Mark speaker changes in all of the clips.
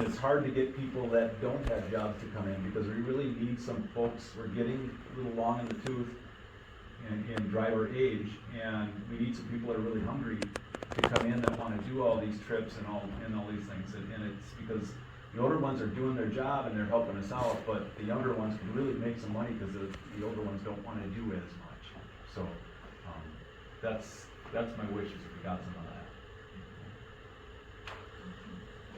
Speaker 1: it's hard to get people that don't have jobs to come in, because we really need some folks. We're getting a little long in the tooth in driver age, and we need some people that are really hungry to come in that want to do all these trips and all these things. And it's because the older ones are doing their job and they're helping us out, but the younger ones can really make some money because the older ones don't want to do as much. So that's my wish, is if we got some of that.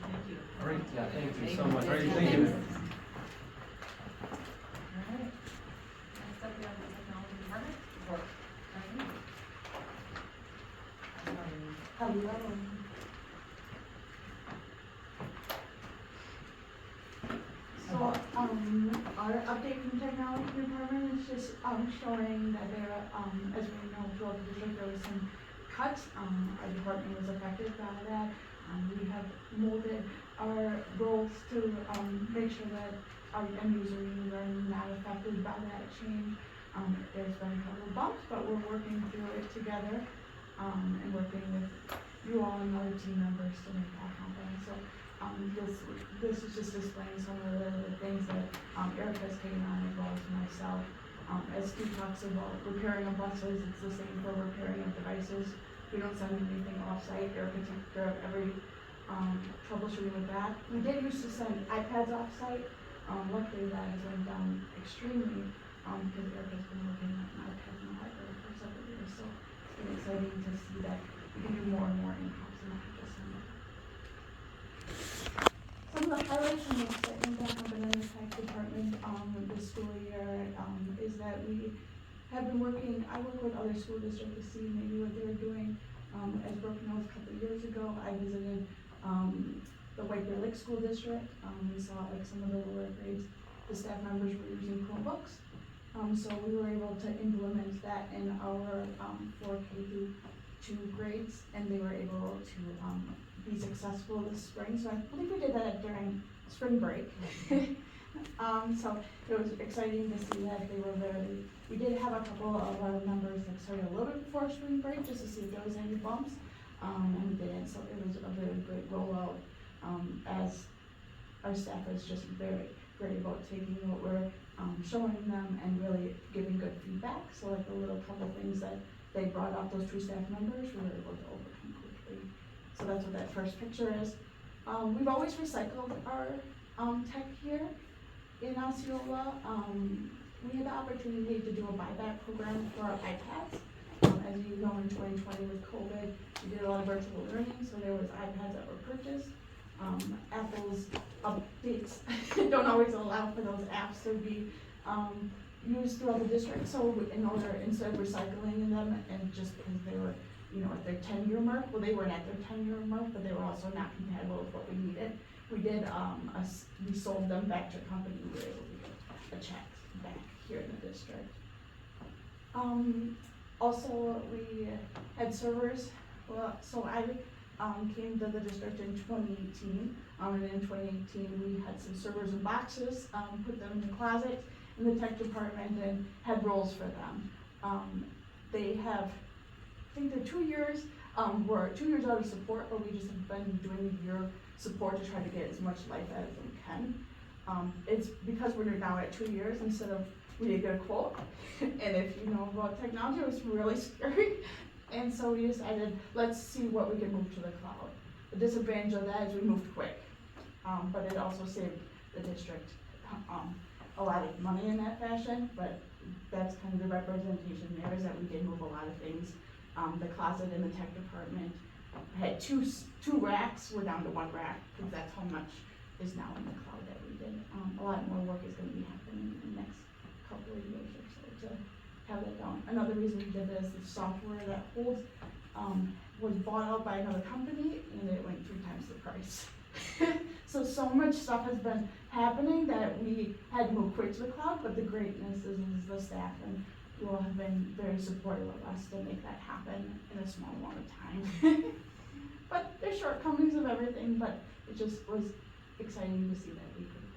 Speaker 2: Thank you.
Speaker 3: All right, yeah, thank you so much.
Speaker 2: All right,
Speaker 3: Thank you.
Speaker 2: Alright. Next up, we have the technology department.
Speaker 4: Hello. So, our update from technology department is just, showing that there, as we know, throughout the district, there was some cuts. Our department was affected by that. We have molded our roles to, make sure that our end user are not affected by that change. There's been a couple of bumps, but we're working through it together, and working with you all and other team members to make that happen. So, this is just displaying some of the things that, Erica's taken on, as well as myself. As Steve talks about repairing of buses, it's the same for repairing of devices. We don't send anything off-site. Erica took care of every, troubleshooting with that. We did used to send iPads off-site. Luckily that has went down extremely, because Erica's been working on iPads in the library for several years. So it's been exciting to see that we can do more and more in-house and not just send it. Some of the highlights and the excitement that happened in the tech department, this school year, is that we have been working, I work with other school districts to see maybe what they're doing. As Brooke knows, a couple of years ago, I visited, the White Bear Lake School District. We saw like some of the lower grades, the staff members were using Chromebooks. So we were able to implement that in our, 4K through 2 grades, and they were able to, be successful this spring. So I believe we did that during spring break. So it was exciting to see that they were very, we did have a couple of our members that started a little bit before spring break, just to see if there was any bumps, and we didn't. So it was a very great rollout, as our staff is just very great about taking what we're, showing them and really giving good feedback. So like the little couple things that they brought up, those 2 staff members, we were able to overcome quickly. So that's what that first picture is. We've always recycled our, tech here in Osceola. We had the opportunity to do a buyback program for our iPads. As you know, in 2020 with COVID, we did a lot of virtual learning, so there was iPads that were purchased. Apple's updates don't always allow for those apps to be, used throughout the district. So instead of recycling them, and just because they were, at their 10-year mark, well, they weren't at their 10-year mark, but they were also not compatible with what we needed. We did, we sold them back to a company. We were able to get a check back here in the district. Also, we had servers. Well, so I came to the district in 2018, and in 2018 we had some servers in boxes, put them in the closet in the tech department, and had roles for them. They have, I think they're 2 years, we're 2 years out of support, but we just have been doing a year support to try to get as much life as we can. It's because we're now at 2 years instead of, we did get a quote, and if you know about technology, it was really scary. And so we decided, let's see what we can move to the cloud. The disadvantage of that is we moved quick, but it also saved the district a lot of money in that fashion, but that's kind of the representation there, is that we did move a lot of things. The closet in the tech department had two racks, we're down to 1 rack, because that's how much is now in the cloud that we did. A lot more work is gonna be happening in the next couple of years or so to have that down. Another reason we did this, the software that holds, was bought out by another company, and it went 3 times the price. So much stuff has been happening that we had to move quick to the cloud, but the greatness is the staff, and you all have been very supportive of us to make that happen in a small amount of time. But there's shortcomings of everything, but it just was exciting to see that we could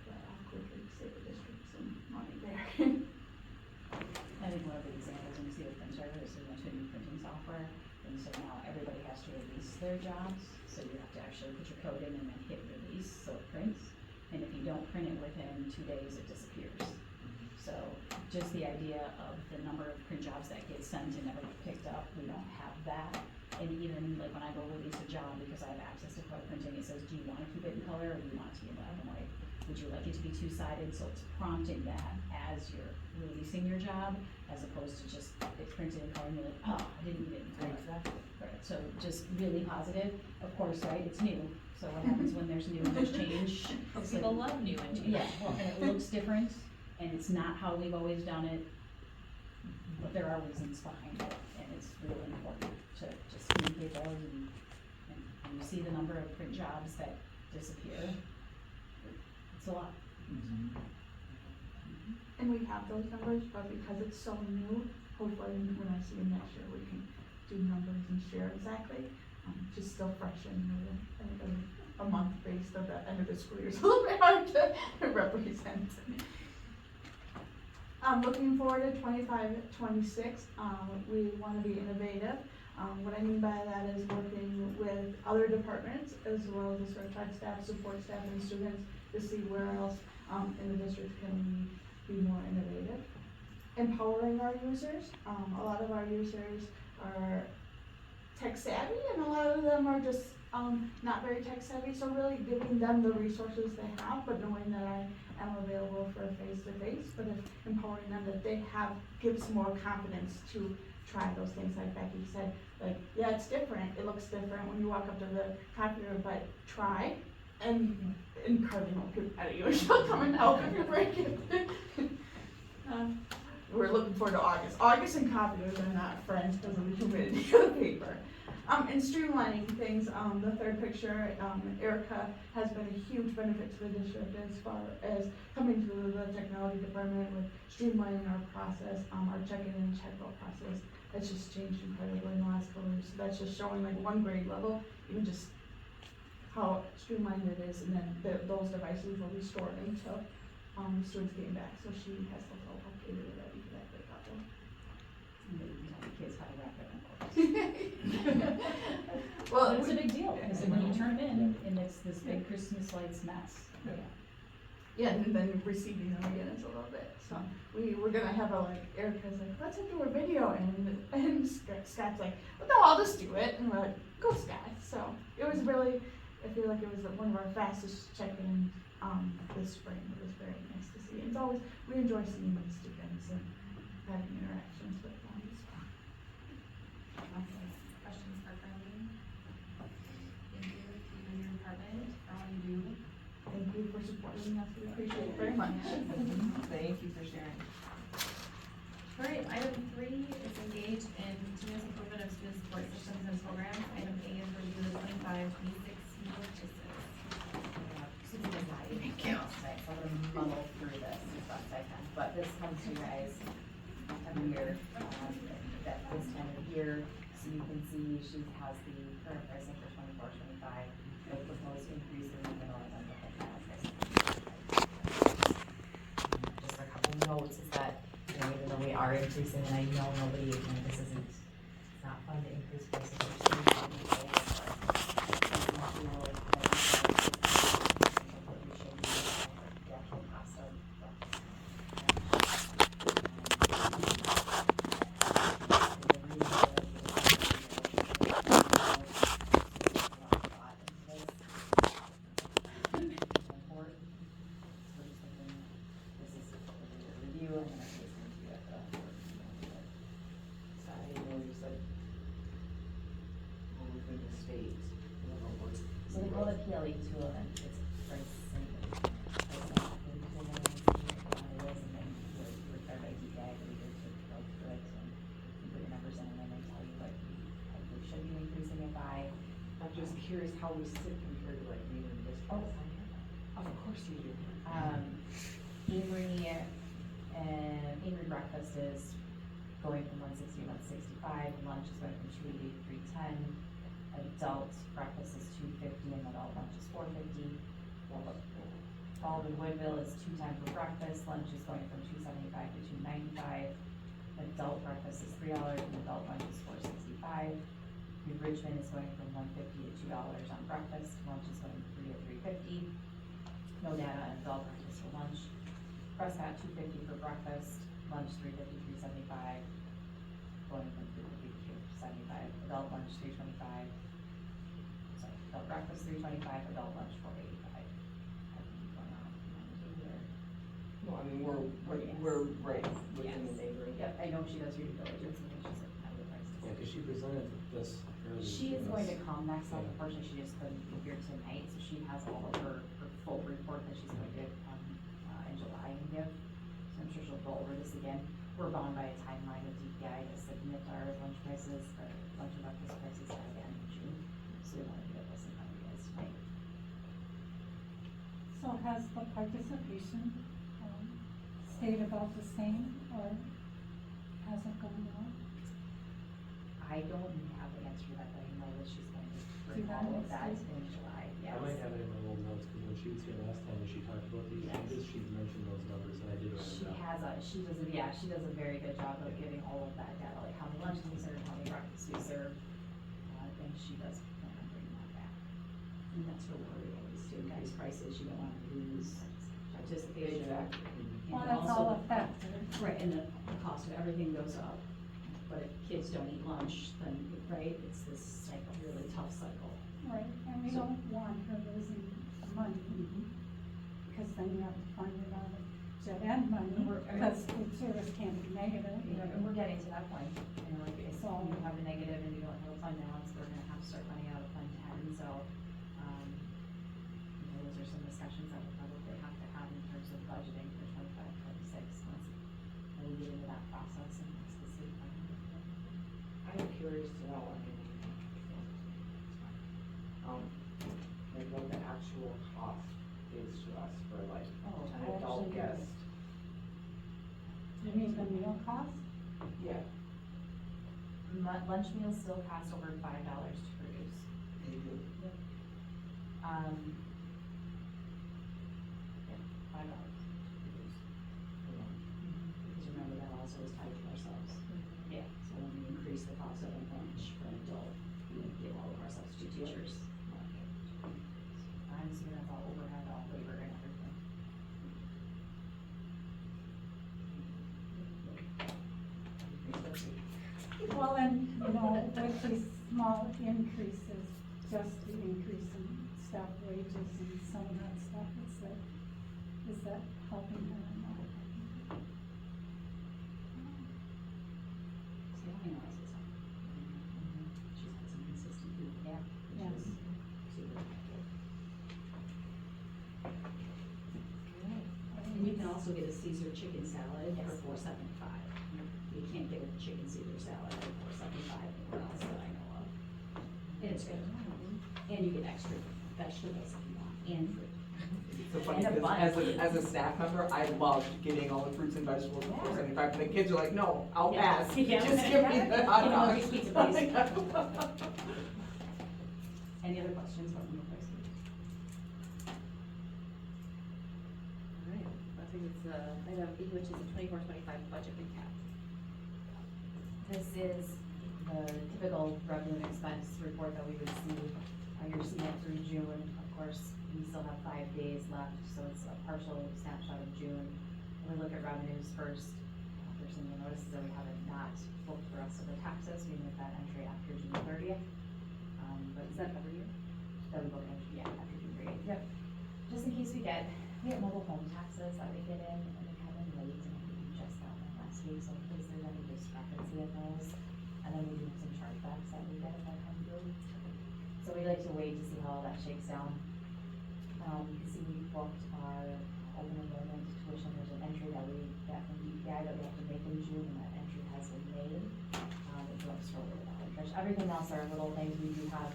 Speaker 4: quickly save the district some money there.
Speaker 5: I think one of the examples when you see the printer is we went to a new printing software, and so now everybody has to release their jobs. So you have to actually put your code in and then hit release so it prints. don't print it within 2 days, it disappears. So just the idea of the number of print jobs that get sent and never get picked up, we don't have that. And even like when I go release a job, because I have access to color printing, it says, do you wanna keep it in color or do you want it to be in black and white? Would you like it to be two-sided? So it's prompting that as you're releasing your job, as opposed to just it's printed in color and you're like, oh, I didn't need it in color.
Speaker 3: Exactly.
Speaker 5: Right, so just really positive, of course, right, it's new, so what happens when there's new and there's change? It's like-
Speaker 2: People love new and change.
Speaker 5: Yeah, well, and it looks different, and it's not how we've always done it, but there are reasons behind it, and it's really important to just communicate those, and you see the number of print jobs that disappear, it's a lot.
Speaker 4: And we have those numbers, but because it's so new, hopefully when I see them next year, we can do numbers and share exactly. Just still fresh in a month based on the end of the school year, so a little bit hard to represent. Looking forward to 25-26, we wanna be innovative. What I mean by that is working with other departments as well as the certified staff, support staff, and students to see where else in the district can we be more innovative. Empowering our users. A lot of our users are tech savvy and a lot of them are just not very tech savvy, so really giving them the resources they have, but knowing that I am available for face-to-face, but empowering them that they gives more confidence to try those things, like Becky said, like, yeah, it's different, it looks different when you walk up to the copier, but try, and Carly won't get out of you, she'll come and help if you break it. We're looking forward to August. August and copiers are not friends because of the humidity of the paper. And streamlining things, the third picture, Erica has been a huge benefit to the district as far as coming to the technology department with streamlining our process, our check-in and check-out process. That's just changed incredibly in the last couple of years. So that's just showing like one grade level, even just how streamlined it is, and then those devices will be stored until students getting back. So she has those all updated already for that grade level.
Speaker 5: And then you tell the kids how to wrap it, of course.
Speaker 4: Well,
Speaker 5: But it's a big deal, because when you turn them in, and it's this big Christmas lights mess.
Speaker 4: yeah, and then receiving them again is a little bit. So we're gonna have Erica's like, let's do a video, and Scott's like, well, no, I'll just do it, and we're like, go Scott. So it was really, I feel like it was one of our fastest check-ins this spring. It was very nice to see. It's always, we enjoy seeing the students and having interactions with them.
Speaker 2: Questions for Carly? Thank you to you and your department for all you do.
Speaker 4: Thank you for supporting us. We appreciate it very much.
Speaker 3: Thank you for sharing.
Speaker 2: All right, item 3 is engage in continuous improvement of student support systems and programs. Item A is review the 25-26 purchases.
Speaker 5: Thank you.
Speaker 3: Tonight, so I'm gonna muddle through this as best I can, but this comes to you guys every year, at this time of year, so you can see she has the current pricing for 24-25, the proposed increase in the middle and then the final pricing. Just a couple notes is that, you know, even though we are increasing, and I know nobody, you know, this isn't, it's not fun to increase prices, we're seeing something so so they call it PLE tool, and it's very simple. It's not really cool when you see it, and then you're required by DPI, but you get to go through it, and you put your numbers in, and then they tell you what you probably should be increasing it by.
Speaker 6: I'm just curious how we sit compared to like neighboring districts. Of course you do.
Speaker 5: Amory breakfast is going from 160 to 165, lunch is going from 280 to 310. Adult breakfast is $250 and adult lunch is $450. Baldwin Woodville is 2 times for breakfast, lunch is going from $275 to $295. Adult breakfast is $3 and adult lunch is $465. New Richmond is going from $150 to $2 on breakfast, lunch is going from $3 to $350.
Speaker 3: no data, and adult breakfast for lunch. Prescott, $2.50 for breakfast, lunch $3.50, $3.75, going from $3.50 to $3.75, adult lunch $3.25. Sorry, adult breakfast $3.25, adult lunch $4.85.
Speaker 6: No, I mean, we're right within the neighborhood.
Speaker 3: Yep, I know she does your due diligence, and she's like, how the prices.
Speaker 7: Yeah, cause she presented this earlier.
Speaker 3: She is going to come next month,
Speaker 7: Yeah.
Speaker 3: unfortunately, she just couldn't be here tonight, so she has all of her full report that she's going to give, in July and give. So I'm sure she'll go over this again. We're bound by a timeline of DPI to submit our lunch prices, or lunch and breakfast prices by the end of June, so we want to get this in front of you guys tonight.
Speaker 8: So has the participation, stayed about the same, or has it gone up?
Speaker 3: I don't have the answer to that, but I know that she's going to bring
Speaker 8: Do that
Speaker 3: all of
Speaker 8: next
Speaker 3: that
Speaker 8: week.
Speaker 3: in July, yes.
Speaker 7: I might have it in my old notes, cause when she was here last time and she talked about these
Speaker 3: Yes.
Speaker 7: changes, she mentioned those numbers and I did write
Speaker 3: She
Speaker 7: them down.
Speaker 3: she does a very good job of giving all of that data, like how many lunches we serve, how many breakfasts we serve, and she does plan on bringing that back.
Speaker 5: And that's her worry, always to increase prices, you don't wanna lose participation.
Speaker 6: Exactly.
Speaker 5: And
Speaker 8: Well, that's
Speaker 5: also
Speaker 8: all a
Speaker 5: the-
Speaker 8: factor.
Speaker 5: Right, and the cost of everything goes up, but if kids don't eat lunch, then, right, it's this cycle, really tough cycle.
Speaker 8: Right, and we
Speaker 5: So-
Speaker 8: don't want her losing money, because then you have to fund it out of jet end money, because food service can't be negative.
Speaker 3: And we're getting to that point, you know, like, if
Speaker 8: So-
Speaker 3: you have a negative and you don't have a fund balance, we're gonna have to start running out of fund 10, so, you know, those are some discussions that we'll probably have to have in terms of budgeting for 25, 26, once we get into that process and once the city plan.
Speaker 6: I'm curious to know, like what the actual cost is to us for like
Speaker 3: Oh,
Speaker 6: an
Speaker 8: I
Speaker 6: adult
Speaker 8: actually
Speaker 6: guest.
Speaker 8: You mean the meal cost?
Speaker 6: Yeah.
Speaker 3: Lunch meals still cost over $5 to produce.
Speaker 6: They do.
Speaker 3: Yeah, $5 to produce.
Speaker 5: Because remember, that also is tied to ourselves.
Speaker 3: Yeah.
Speaker 5: So when we increase the cost of a lunch for an adult, we give all of our substitute teachers.
Speaker 3: I'm assuming that's all overhead, all labor and everything.
Speaker 8: Well, and, you know, with these small increases, just the increase in staff wages and some of that stuff, is that helping her or not?
Speaker 5: See, I know it's something. She's had some consistent food.
Speaker 3: Yeah.
Speaker 8: Yeah.
Speaker 5: Which is super helpful. And you can also get a Caesar chicken salad for $4.75. You can't get a chicken Caesar salad for $4.75 anywhere else that I know of. And it's good. And you get extra vegetables if you want, and fruit.
Speaker 6: So funny,
Speaker 3: And a
Speaker 6: because
Speaker 3: bun.
Speaker 6: as a staff member, I loved getting all the fruits and vegetables for
Speaker 3: Yeah.
Speaker 6: $4.75, and the kids are like, no, I'll
Speaker 3: Yeah.
Speaker 6: pass,
Speaker 3: Yeah.
Speaker 6: just give me the hot
Speaker 3: Give me
Speaker 6: dogs.
Speaker 3: the pizza, please. Any other questions about meal pricing?
Speaker 2: Alright, I think it's, item E, which is the 24-25 budget recap.
Speaker 3: This is the typical revenue and expense report that we would see. You're seeing it through June. Of course, we still have 5 days left, so it's a partial snapshot of June. When we look at revenues first, first thing you'll notice is that we haven't not booked the rest of the taxes. We make that entry after June 30th. But
Speaker 2: Is that every year?
Speaker 3: that we book entry, yeah, after June 30th. Yep. Just in case we get mobile home taxes that we get in, and they come in late, and we just got them last week, so in case there's any discrepancy in those. And then we do have some chargebacks that we get that come through. So we like to wait to see how all that shakes down. You can see we booked our open enrollment tuition. There's an entry that we get from DPI that we have to make in June, and that entry has been made. The drugstore without interest. Everything else are little things. We do have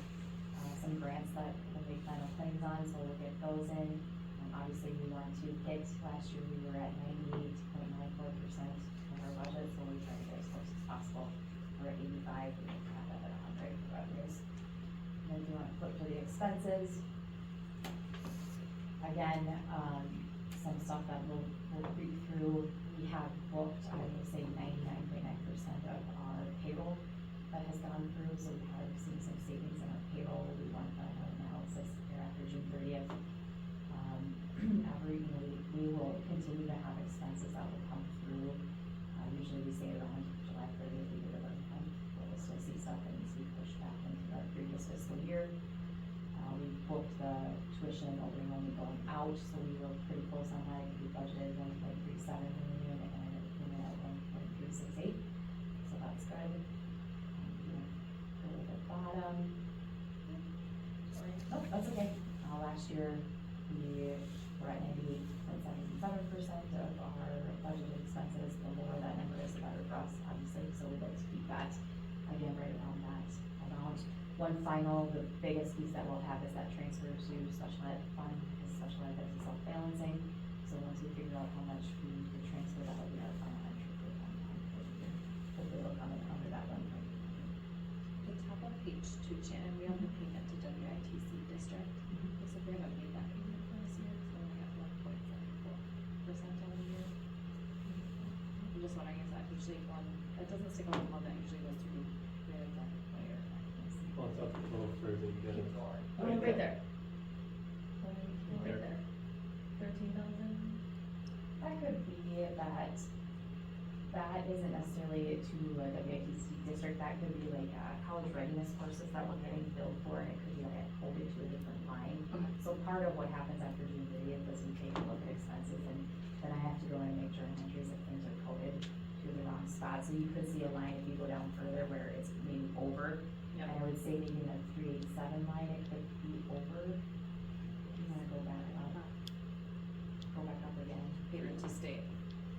Speaker 3: some grants that we'll make final claims on, so we'll get those in. Obviously, we want to hit, last year we were at 98.94% of our budget, so we try to get as close as possible. We're at 85, we have that at 100 for revenues. And then if you want to flip to the expenses, again, some stuff that we'll creep through. We have booked, I would say 99.9% of our payroll that has gone through, so we have seen some savings in our payroll. We want final analysis here after June 30th. reduction, opening only going out, so we were pretty close on that, we budgeted 1.37 million and it came in at 1.368, so that's good. Go to the bottom.
Speaker 2: Sorry.
Speaker 3: Nope, that's okay. Last year, we were at 98.77% of our budgeted expenses. The lower that number is, the better for us, obviously, so we'd like to keep that, again, right around that amount. One final, the biggest piece that we'll have is that transfer to special ed fund, because special ed is self-balancing. So once we figure out how much we need to transfer, that will be our final entry for the fund. Hopefully it'll come in under that one.
Speaker 2: The top of page 2, Shannon, we have the payment to WITC district. Looks like we haven't made that payment for this year, so we're only at 1.74% on the year. I'm just wondering, is that usually one, that doesn't stick out the one that usually goes through right at the player?
Speaker 7: Well, it's up to total for the,
Speaker 3: Keep going.
Speaker 2: Oh, right there.
Speaker 1: Right
Speaker 2: Right there. 13,000?
Speaker 3: That could be that isn't necessarily to a WITC district, that could be like, college readiness courses that we're getting billed for, and it could be like coded to a different line.
Speaker 2: Okay.
Speaker 3: So part of what happens after June 30th is we take a look at expenses, and then I have to go in and make journal entries if things are coded to the wrong spot. So you could see a line if you go down further where it's maybe over.
Speaker 2: Yep.
Speaker 3: And I would say maybe in the 387 line, it could be over. If you wanna go back up again.
Speaker 2: Payment to state.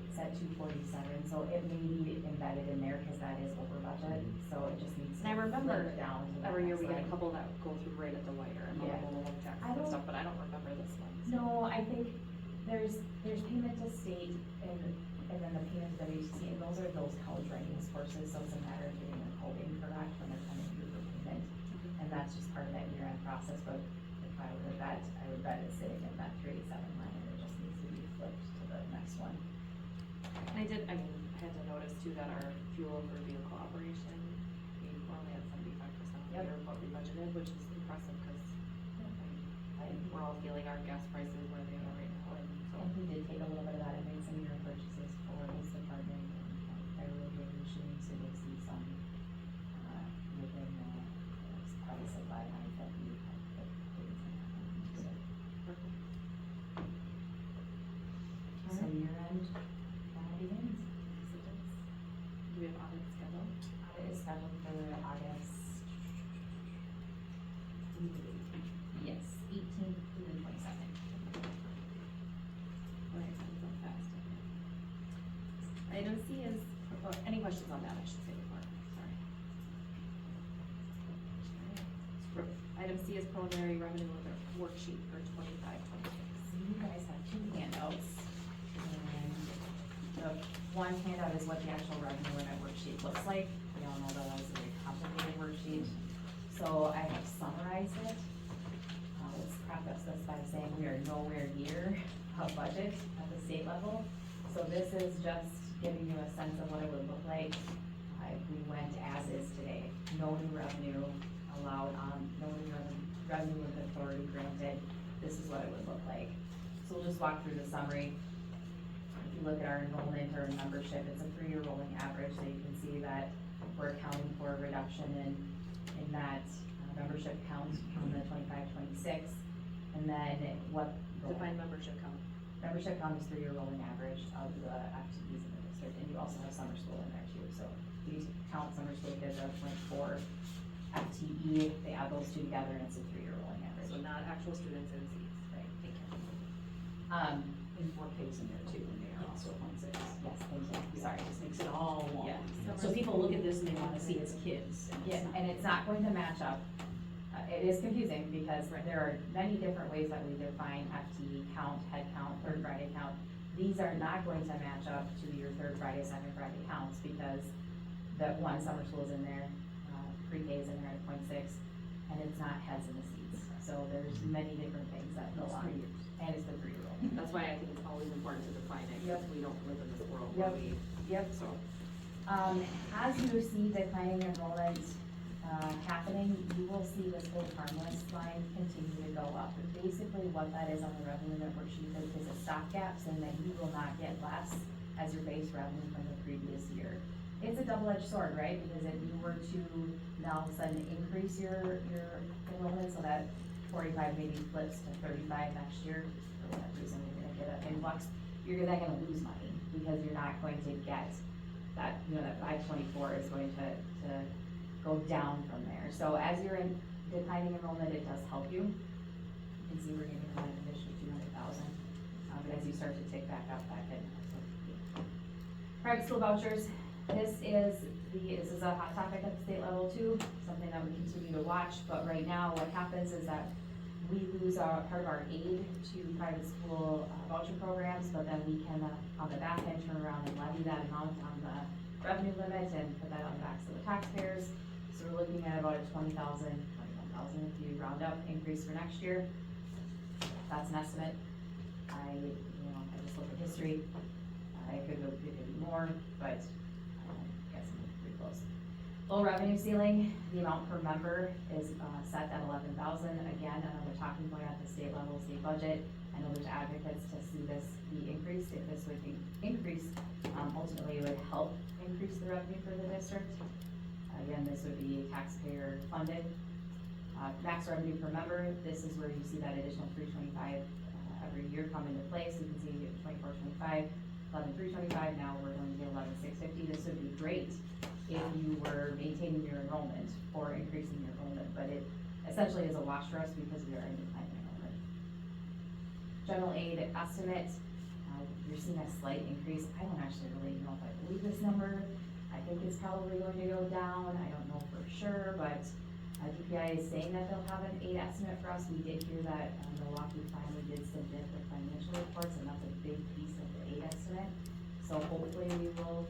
Speaker 3: It's at 247, so it may be embedded in there, cause that is over budget, so it just needs to.
Speaker 2: And I remember
Speaker 3: flip down to that
Speaker 2: Every year
Speaker 3: next
Speaker 2: we get a
Speaker 3: line.
Speaker 2: couple that go through right at the wire, and
Speaker 3: Yeah.
Speaker 2: we'll look taxes
Speaker 3: I
Speaker 2: and
Speaker 3: don't-
Speaker 2: stuff, but I don't remember this one. so.
Speaker 3: No, I think there's payment to state and then the payment to WHC, and those are those college readiness courses, so it's a matter of getting the coding correct when they're coming through for payment. And that's just part of that year-end process, but if I were to bet, I would bet it's sitting in that 387 line, and it just needs to be flipped to the next one.
Speaker 2: And I had to notice too that our fuel for vehicle operation, we're only at 75%
Speaker 3: Yep.
Speaker 2: of what we budgeted, which is impressive, cause we're all feeling our gas prices where they are right now, and so.
Speaker 3: And he did take a little bit of that and made some year purchases for his department and federal drilling machines, so you'll see some, within it's probably supply lines that we have put things in that one, so.
Speaker 2: Perfect.
Speaker 3: So year end, that begins.
Speaker 2: Do we have audit scheduled?
Speaker 3: Audit is scheduled for August. Yes, 18th through the 22nd.
Speaker 2: Alright, that's so fast, okay. Item C is, any questions on that, I should say before, sorry. Alright. Item C is preliminary revenue worksheet for 25-26.
Speaker 3: You guys have 2 handouts, and the one handout is what the actual revenue limit worksheet looks like. We all know that was a very complicated worksheet, so I have summarized it. Let's preface this by saying we are nowhere near a budget at the state level, so this is just giving you a sense of what it would look like if we went as is today. No new revenue allowed, no new revenue with authority granted. This is what it would look like. So we'll just walk through the summary. If you look at our enrollment or membership, it's a 3-year rolling average, so you can see that we're accounting for a reduction in that membership count on the 25-26. And then what?
Speaker 2: Define membership count.
Speaker 3: Membership count is 3-year rolling average of the FTEs in the district, and you also have summer school in there too, so if you count summer school kids are 0.4 FTE, they add those two together and it's a 3-year rolling average.
Speaker 2: So not actual students in seats.
Speaker 3: Right.
Speaker 2: Thank you.
Speaker 6: And 4K's in there too, and they are also 1.6.
Speaker 3: Yes, thank you, sorry.
Speaker 6: It just makes it all one.
Speaker 3: Yeah.
Speaker 6: So people look at this and they wanna see it's kids. And it's
Speaker 3: Yeah,
Speaker 6: not.
Speaker 3: and it's not going to match up. It is confusing because there are many different ways that we define FTE count, head count, third Friday count. These are not going to match up to your third Friday, second Friday counts because the one, summer school's in there, pre-K is in there at 0.6, and it's not heads in the seats. So there's many different things that go
Speaker 6: It's
Speaker 3: on.
Speaker 6: 3 years.
Speaker 3: And it's the 3-year old.
Speaker 2: That's why I think it's always important to define it, because we don't live in this world
Speaker 3: Yep.
Speaker 2: where we,
Speaker 3: Yep.
Speaker 2: so.
Speaker 3: As you see declining enrollment, happening, you will see this whole harmless line continue to go up. And basically what that is on the revenue limit worksheet is a stopgap, saying that you will not get less as your base revenue from the previous year. It's a double-edged sword, right? Because if you were to now all of a sudden increase your enrollment so that 45 maybe flips to 35 next year, for whatever reason, you're gonna get an influx, you're then gonna lose money, because you're not going to get that, that 524 is going to go down from there. So as you're in declining enrollment, it does help you. You can see we're giving them an additional 200,000, but as you start to tick back up, that can. Private school vouchers, this is a hot topic at the state level too, something that we continue to watch, but right now what happens is that we lose part of our aid to private school voucher programs, but then we can, on the back end, turn around and levy that amount on the revenue limit and put that on the backs of the taxpayers. So we're looking at about a 21,000 if you round up increase for next year. That's an estimate. I just look at history. It could be more, but guess I'm pretty close. Low revenue ceiling, the amount per member is set at 11,000. Again, another talking point at the state level, state budget. I know there's advocates to see this be increased. If this would be increased, ultimately it would help increase the revenue for the district. Again, this would be taxpayer funded. Max revenue per member, this is where you see that additional $325 every year come into place. You can see 24-25. 11,325, now we're going to get 11,650. This would be great if you were maintaining your enrollment or increasing your enrollment, but it essentially is a wash for us because we are in declining enrollment. General aid estimate, you're seeing a slight increase. I don't actually really know if I believe this number. I think it's probably going to go down. I don't know for sure, but DPI is saying that they'll have an aid estimate for us. We did hear that Milwaukee finally did submit their financial reports, and that's a big piece of the aid estimate. So hopefully we will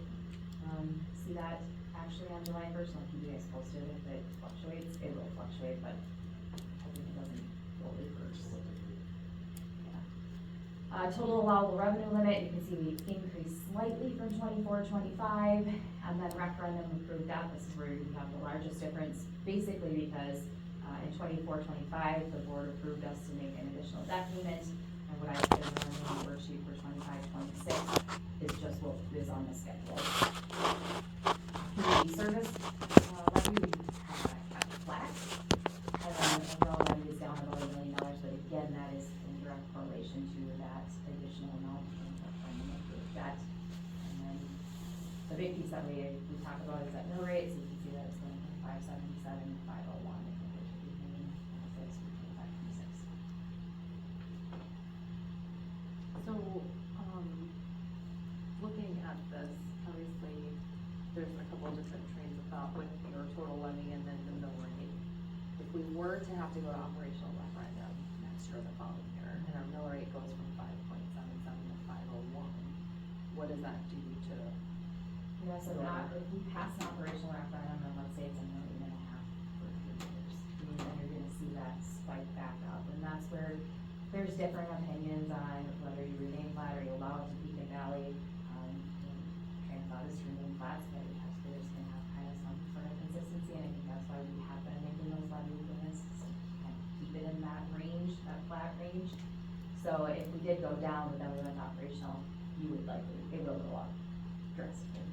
Speaker 3: see that actually on July 1st. I'll keep you guys posted. If it fluctuates, it will fluctuate, but I think it doesn't go reverse. Yeah. Total allowable revenue limit, you can see we increased slightly from 24-25, and then referendum approved that. This is where you have the largest difference, basically because in 24-25, the board approved us to make an additional debt payment, and what I put in the worksheet for 25-26 is just what is on the schedule. Community service levy, we have that kept flat, and then overall levy is down about $1 million, but again, that is in direct correlation to that additional amount from the approved debt. And then the big piece that we talk about is that mill rate, so you can see that it's going from 577 to 501. I think it should be main benefits for 25-26.
Speaker 6: So, looking at this, obviously, there's a couple of different trains of thought with your total levy and then the mill rate. If we were to have to go to operational referendum next year or the following year, and our mill rate goes from 5.77 to 501, what does that do to?
Speaker 3: Yeah, so not, if we pass an operational referendum, and let's say it's $1.5 million for 3 years, then you're gonna see that spike back up, and that's where there's different opinions on whether you remain flat or you allow it to peak and valley. Train of thought is to remain flat, so that your taxpayers can have kind of some sort of consistency, and I think that's why we have been making those levy payments, to kind of keep it in that range, that flat range. So if we did go down, but then we went to operational, it will go up drastically.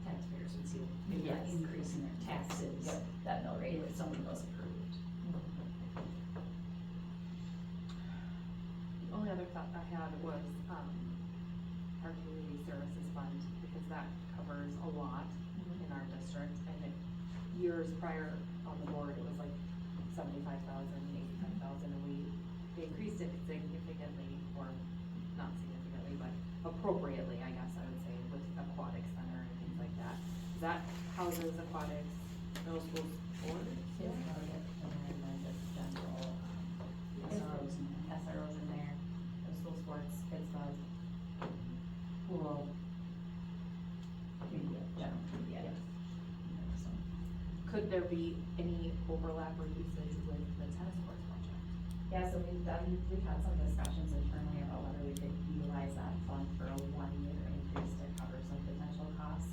Speaker 5: Taxpayers would see maybe an
Speaker 3: Yes.
Speaker 5: increase in their taxes.
Speaker 3: Yep, that mill rate.
Speaker 5: If something was approved.
Speaker 6: The only other thought I had was, our community services fund, because that covers a lot in our district, and years prior on the board, it was like 75,000, 85,000, and we increased it significantly, or not significantly, but appropriately, I guess I would say, with aquatic center and things like that. That houses aquatics, middle school sports?
Speaker 3: It's really good, and then just general,
Speaker 5: SROs in there.
Speaker 3: SROs in there, middle school sports, kids club, pool, community, general community items. So,
Speaker 6: Could there be any overlap or usage with the tennis courts project?
Speaker 3: yeah, so we've had some discussions internally about whether we could utilize that fund for a 1-year increase to cover some potential costs.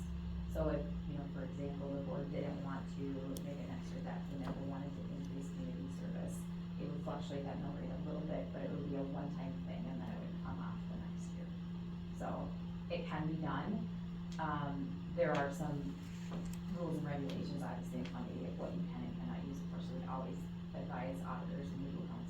Speaker 3: So if, for example, the board didn't want to make an extra debt payment, but wanted to increase community service, it would fluctuate that mill rate a little bit, but it would be a one-time thing, and then it would come off the next year. So it can be done. There are some rules and regulations, obviously, in funding, what you can and cannot use. Of course, we would always advise auditors and legal counsel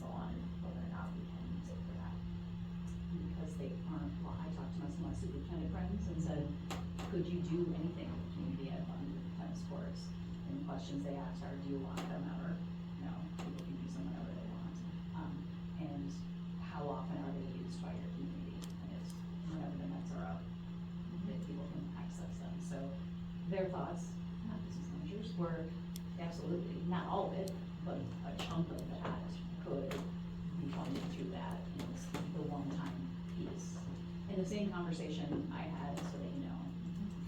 Speaker 5: could you do anything with community ed fund tennis courts? And the questions they asked are, do you want them ever? No, people can use them whenever they want. And how often are they used by your community? And it's whenever the nets are up, that people can access them. So their thoughts, not business managers, were absolutely, not all of it, but a chunk of that could be funded through that. And it's the one-time piece. In the same conversation I had, so that you know,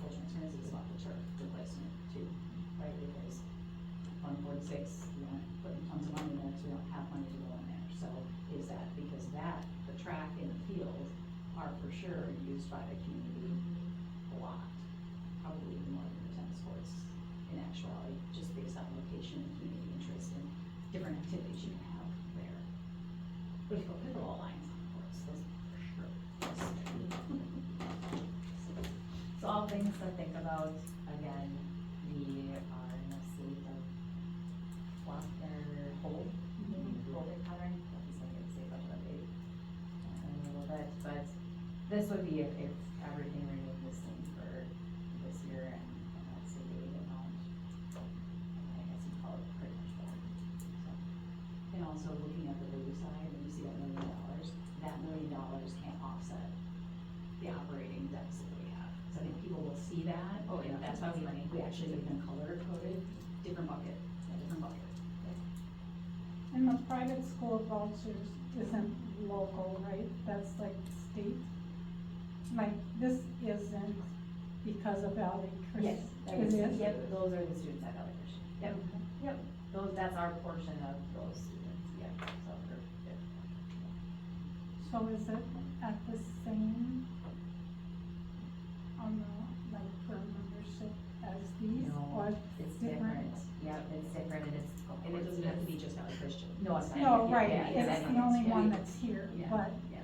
Speaker 5: full transparency, is about the turf replacement too, right? Because 146, we aren't putting tons of money in there, because we don't have money to go in there. So is that because the track and the field are for sure used by the community a lot, probably even more than the tennis courts in actuality, just based on location and community interest and different activities you can have there. But if you go pickleball lines on the courts, those for sure.
Speaker 3: So all things to think about, again, we are in a state of flux or hold pattern, that's not gonna say much of a date in a little bit, but this would be if everything remained the same for this year and that's the date amount, I guess you'd call it pretty much that. So,
Speaker 5: And also looking at the blue side, when you see that $1 million, that $1 million can't offset the operating deficit that we have. So I think people will see that.
Speaker 6: Oh, yeah.
Speaker 5: And that's why we actually give them color coded, different bucket, a different bucket.
Speaker 8: And the private school vouchers isn't local, right? That's like state? Like, this isn't because of Valley
Speaker 3: yes,
Speaker 8: Christian? It is?
Speaker 3: yep, those are the students at Valley Christian, yep, yep, that's our portion of those students, yep, so we're, yep.
Speaker 8: So is it at the same, like, per membership as these,
Speaker 3: No,
Speaker 8: or
Speaker 3: it's different, yep, it's different, and it's.
Speaker 5: And it doesn't have to be just Valley Christian.
Speaker 3: No, it's not.
Speaker 8: No,
Speaker 3: Yeah,
Speaker 8: right,
Speaker 3: yeah,
Speaker 8: it's
Speaker 3: yeah,
Speaker 8: the only
Speaker 3: yeah.
Speaker 8: one that's here,
Speaker 5: Yeah.
Speaker 8: but,
Speaker 5: Yeah.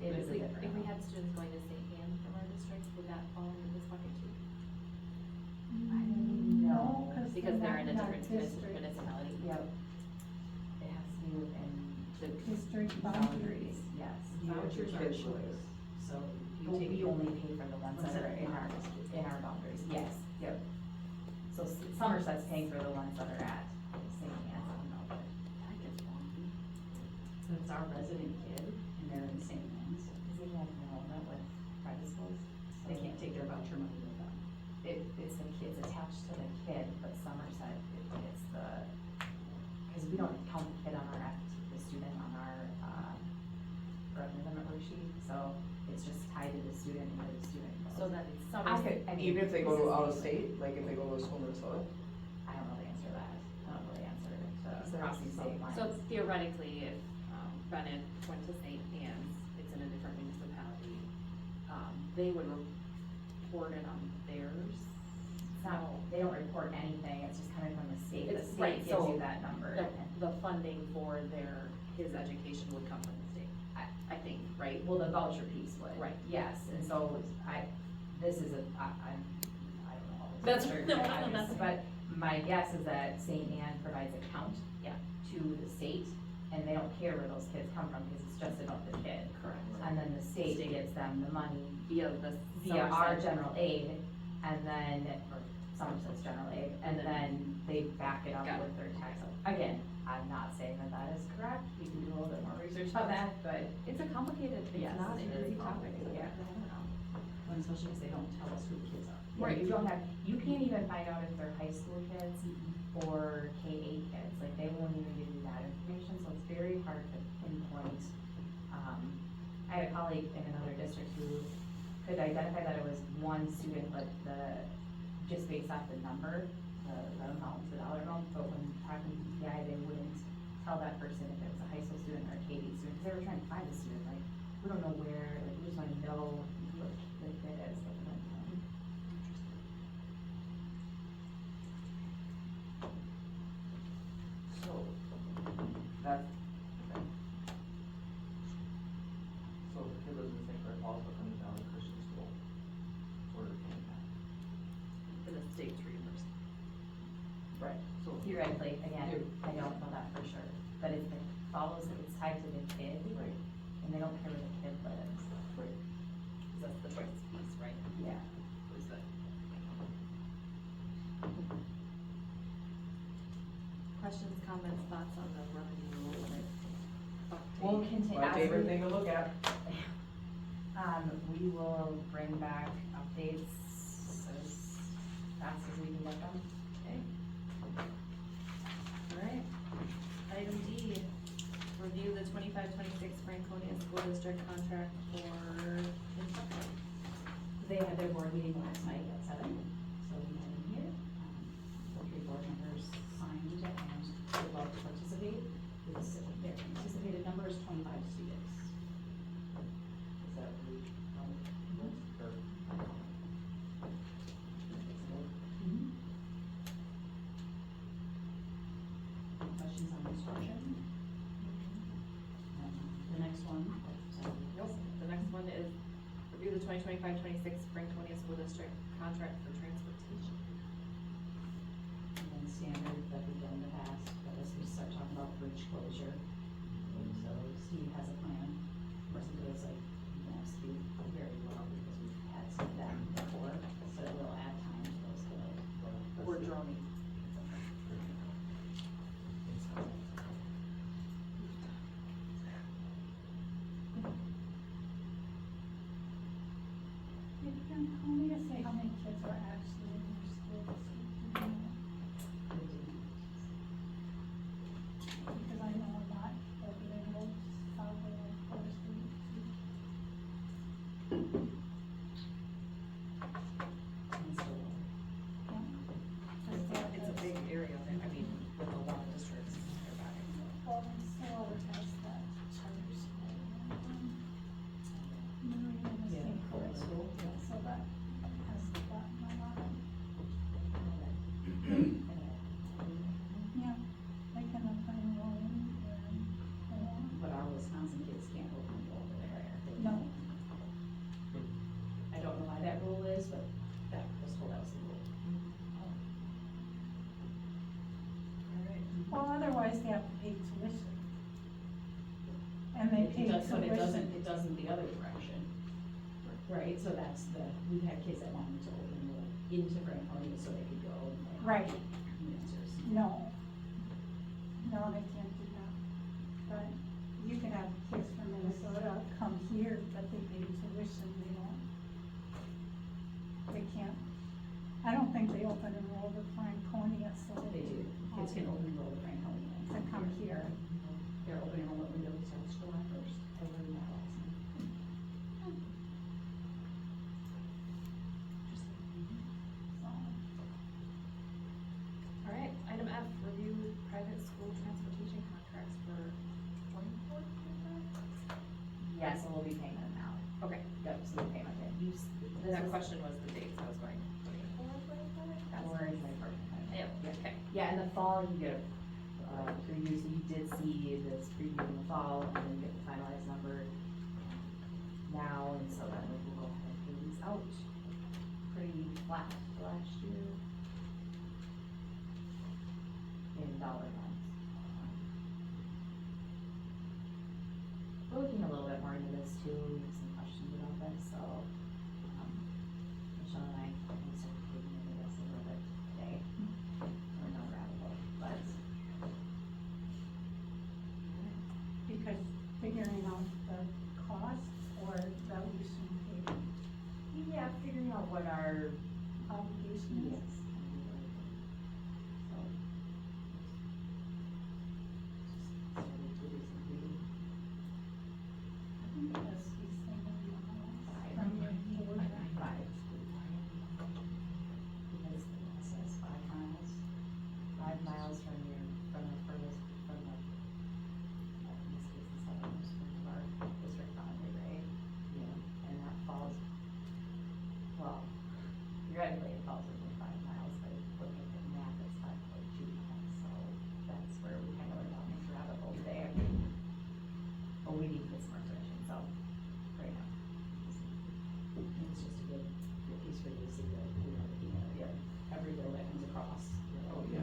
Speaker 3: It is a
Speaker 6: If we
Speaker 3: different one.
Speaker 6: had students going to St. Anne from our district, would that fall into this bucket too?
Speaker 8: no, cause
Speaker 6: Because they're in a
Speaker 8: not
Speaker 6: different
Speaker 8: district,
Speaker 6: municipality.
Speaker 3: Yep. It has to be within
Speaker 6: The
Speaker 8: district boundaries.
Speaker 3: boundaries, yes.
Speaker 5: Vouchers are a choice, so you
Speaker 3: But
Speaker 5: take.
Speaker 3: we only pay for the ones that are in our boundaries, yes, yep. So Somerset's paying for the ones that are at St. Anne's, I don't know, but
Speaker 6: That gets wonky.
Speaker 5: So it's our resident kid, and they're in the same ones.
Speaker 3: is it like enrollment with private schools?
Speaker 5: They can't take their voucher money with them.
Speaker 3: It's the kids attached to the kid, but Somerset, it's the, cause we don't count the kid on the student on our, revenue limit worksheet, so it's just tied to the student and where the student goes.
Speaker 6: So then
Speaker 3: I could, I mean.
Speaker 9: Even if they go
Speaker 3: this is-
Speaker 9: to out of state, like if they go to a school in Minnesota?
Speaker 3: I don't know the answer to that, I don't know the answer to
Speaker 6: So
Speaker 3: crossing state lines.
Speaker 6: So theoretically, if, Bennett went to St. Anne's, it's in a different municipality, they would report it on theirs?
Speaker 3: It's not, they don't report anything, it's just coming from the state, the
Speaker 6: It's- right,
Speaker 3: state gives
Speaker 6: so
Speaker 3: you that number.
Speaker 6: The funding for his education would come from the state, I think, right?
Speaker 3: Well, the voucher piece would.
Speaker 6: Right.
Speaker 3: Yes, and so this is I don't know all this.
Speaker 6: That's-
Speaker 3: answer,
Speaker 6: no,
Speaker 3: obviously,
Speaker 6: that's-
Speaker 3: but my guess is that St. Anne provides a count.
Speaker 6: Yeah.
Speaker 3: To the state, and they don't care where those kids come from, because it's just about the kid.
Speaker 6: Correct.
Speaker 3: And then the state
Speaker 6: State.
Speaker 3: gives them the money
Speaker 6: Via the
Speaker 3: via our
Speaker 6: Somerset.
Speaker 3: general aid, and then, or Somerset's general aid, and then they back it up
Speaker 6: Got it.
Speaker 3: with their tax. Again, I'm not saying that that is correct, we can do a little bit more research on that, but
Speaker 6: It's a complicated,
Speaker 3: Yes,
Speaker 6: it's not an
Speaker 3: it's very
Speaker 6: easy topic.
Speaker 3: complicated, yeah.
Speaker 5: When especially because they don't tell us who the kids are.
Speaker 3: right, you don't have, you can't even find out if they're high school kids or K-8 kids, like they won't even give you that information, so it's very hard to pinpoint. I had a colleague in another district who could identify that it was one student, but just based off the number, the amount, the dollar amount, but when talking to PI, they wouldn't tell that person if it was a high school student or a K-8 student, because they were trying to find the student, like, we don't know where, like, we just wanna know who the kid is, but we don't know.
Speaker 9: So, that's, okay. So if the kid lives in St. Clair Falls, but comes down to Christian school, sort of paying that.
Speaker 6: For the state's reimbursement.
Speaker 9: Right. So,
Speaker 3: Theoretically, again, I don't know that for sure, but if it follows, if it's tied to the kid,
Speaker 9: right,
Speaker 3: and they don't care where the kid lives,
Speaker 9: right.
Speaker 6: That's the choice piece, right?
Speaker 3: yeah. to go look at. We will bring back updates as fast as we can get them.
Speaker 6: Okay. Alright, item D, review the 25-26 Franconia School District contract for instruction.
Speaker 5: They had their board meeting last night at 7, so we had in here. The 3 board members signed it and would love to participate. Their anticipated number is 25 students.
Speaker 9: Is that really, list or?
Speaker 5: Any questions on instruction? The next one.
Speaker 6: Nope, the next one is review the 2025-26 Franconia School District contract for transportation.
Speaker 5: And then standard that we've done in the past, but as we start talking about bridge closure. So Steve has a plan. Of course, it goes like, Steve very well because we've had some of that before, so it will add time to those delays.
Speaker 6: We're droning.
Speaker 8: Did Franconia say how many kids are actually in your school district? Do you know? Because I know a lot of Renewals, Osceola, Forrest, and
Speaker 6: It's a big area, I mean, with a lot of districts nearby.
Speaker 8: well, Osceola has that charter school. Marine and the
Speaker 5: Yeah,
Speaker 8: St.
Speaker 5: public
Speaker 8: Clair
Speaker 5: school,
Speaker 8: school,
Speaker 5: yeah.
Speaker 8: so that has gotten a lot of, yeah, they can apply enrolling and,
Speaker 5: But our Wisconsin kids can't open it over there. They
Speaker 8: No.
Speaker 5: can't. I don't know why that rule is, but that was told that was the rule.
Speaker 6: Alright.
Speaker 8: well, otherwise they have to pay tuition. And they pay
Speaker 5: It does, but
Speaker 8: tuition.
Speaker 5: it doesn't the other direction. Right, so that's we've had kids that wanted to open enroll into Franconia so they could go and play
Speaker 8: Right.
Speaker 5: hockey answers.
Speaker 8: No. No, they can't do that. But you can have kids from Minnesota come here, but they pay tuition, they don't. They can't, I don't think they open enroll to Franconia, so.
Speaker 5: They do, kids can open enroll to Franconia.
Speaker 8: To come here.
Speaker 5: Their open enrollment window starts July 1st. I learned that last night.
Speaker 8: So,
Speaker 6: Alright, item F, review private school transportation contracts for 24, 25?
Speaker 3: Yeah, so we'll be paying them now.
Speaker 6: Okay,
Speaker 3: Yep, so we'll pay them again.
Speaker 6: that question was the dates, I was going 24, 25?
Speaker 3: Or is my part-time?
Speaker 6: Yeah, okay.
Speaker 3: Yeah, in the fall, you get a preview, so you did see this preview in the fall, and then you get the finalized number now, and so then we can go ahead and pay these out. Pretty flat for last year. In dollar amounts. We're looking a little bit more into this too, we have some questions about this, so, Michelle and I can start digging into this a little bit today. We're not rabbit hole, but.
Speaker 8: because figuring out the cost or that we should pay
Speaker 3: Yeah, figuring out what our.
Speaker 8: obligation is.
Speaker 3: So. Started to do some reading.
Speaker 8: I think it has to be 7 miles from your board.
Speaker 3: Five. Because it says 5 miles. 5 miles from your, from the furthest, from the, in this case, the southernmost point of our district boundary, right? Yeah. And that falls, well, theoretically it falls within 5 miles, but if you look at the map, it's 5.2 miles, so that's where we kind of went down this rabbit hole today. But we need to get some more information, so, right now.
Speaker 5: It's just a good piece for you to see that, you know, looking at it, every bill that comes across. Oh, yeah.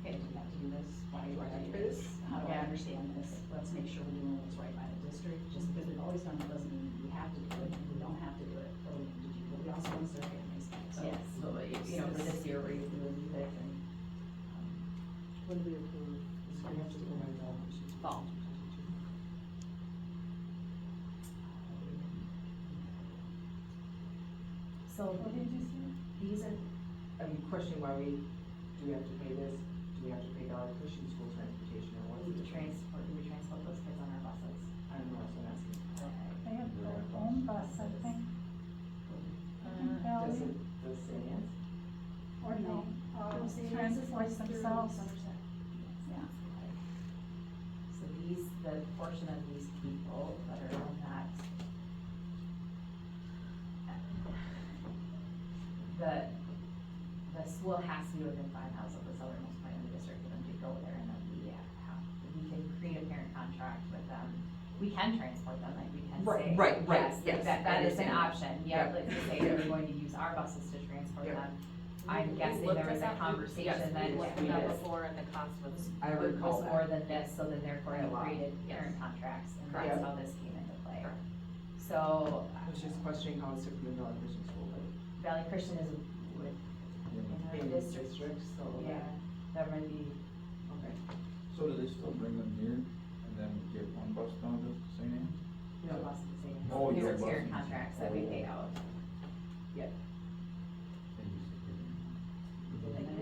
Speaker 5: Okay, do we have to do this? Why do I do this? How do I understand this? Let's make sure we're doing what's right by the district. Just because we've always done it doesn't mean we have to do it. We don't have to do it, or we need to do it. But we also want to serve families. So,
Speaker 3: Yes, so, you know, for this year, we're doing it and,
Speaker 6: When do we approve?
Speaker 3: fall. So
Speaker 8: What did you say?
Speaker 3: these are,
Speaker 9: Are you questioning why do we have to pay this? Do we have to pay Valley Christian School transportation or what?
Speaker 3: we transport those kids on our buses.
Speaker 9: I don't know, so I'm asking.
Speaker 8: They have their own bus, I think.
Speaker 3: Uh,
Speaker 9: Does
Speaker 8: Valley,
Speaker 9: St. Anne's?
Speaker 8: or no,
Speaker 2: St. Anne's
Speaker 8: transport
Speaker 2: is through
Speaker 8: themselves.
Speaker 2: Somerset.
Speaker 8: Yeah.
Speaker 3: So these, the portion of these people that are on that, the school has to be within 5 miles of the southernmost point of the district for them to go there, and then we can create a parent contract with them. We can transport them, like we can say.
Speaker 9: Right,
Speaker 3: Yes,
Speaker 9: yes,
Speaker 3: that
Speaker 9: I
Speaker 3: is an
Speaker 9: understand that.
Speaker 3: option, yeah, like to say that we're going to use our buses to transport
Speaker 9: Yeah.
Speaker 3: them. I'm
Speaker 6: We
Speaker 3: guessing
Speaker 6: looked
Speaker 3: there was
Speaker 6: at
Speaker 3: a
Speaker 6: that.
Speaker 3: conversation
Speaker 6: Yes,
Speaker 3: then
Speaker 6: we
Speaker 3: with
Speaker 6: looked at that
Speaker 3: this.
Speaker 6: before, and the cost was.
Speaker 9: I recall
Speaker 3: Was
Speaker 9: that.
Speaker 3: more than this, so then therefore you
Speaker 9: Right.
Speaker 3: created
Speaker 6: Yes.
Speaker 3: parent contracts, and
Speaker 9: Correct.
Speaker 3: that's how this came into play.
Speaker 6: Correct.
Speaker 3: So,
Speaker 9: I was just questioning how it's different than Valley Christian School, but
Speaker 3: Valley Christian is with,
Speaker 9: in
Speaker 3: our
Speaker 9: the
Speaker 3: district.
Speaker 9: district, so.
Speaker 3: yeah, that might be,
Speaker 9: Okay.
Speaker 10: So do they still bring them here and then get one bus down to St. Anne's?
Speaker 3: no loss of the same.
Speaker 10: Oh,
Speaker 3: These
Speaker 10: your
Speaker 3: are parent
Speaker 10: buses.
Speaker 3: contracts that we pay out. Yep.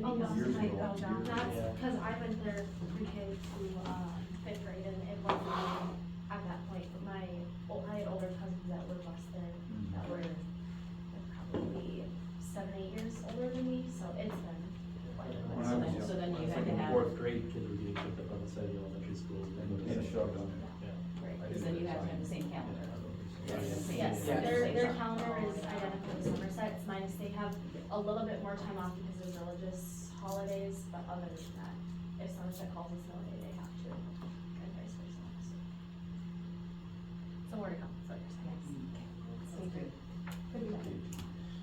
Speaker 8: Oh, no,
Speaker 10: Years
Speaker 8: I
Speaker 10: ago,
Speaker 8: fell down.
Speaker 10: years
Speaker 7: Yeah.
Speaker 11: That's, cause I went there pre-K to, 5th grade and it wasn't even at that point, but I had older cousins that were just there, that were probably 7-8 years older than me, so it's been quite a
Speaker 10: When I
Speaker 3: So
Speaker 10: was
Speaker 3: then,
Speaker 10: young.
Speaker 3: so then you
Speaker 7: It's
Speaker 3: had
Speaker 7: like
Speaker 3: to
Speaker 7: in
Speaker 3: have,
Speaker 7: fourth grade, kids were being picked up on the side of the elementary school.
Speaker 10: And shoved on it.
Speaker 7: Yeah.
Speaker 3: right, because then you have to have the same calendar.
Speaker 7: Yes.
Speaker 3: The same-
Speaker 11: Yes,
Speaker 9: Yeah.
Speaker 11: their calendar is identical to Somerset's, minus they have a little bit more time off because there's religious holidays, but other than that, if Somerset calls a snow day, they have to, and vice versa, so.
Speaker 6: Somewhere to come, so you're saying.
Speaker 11: Stay tuned. Could be better.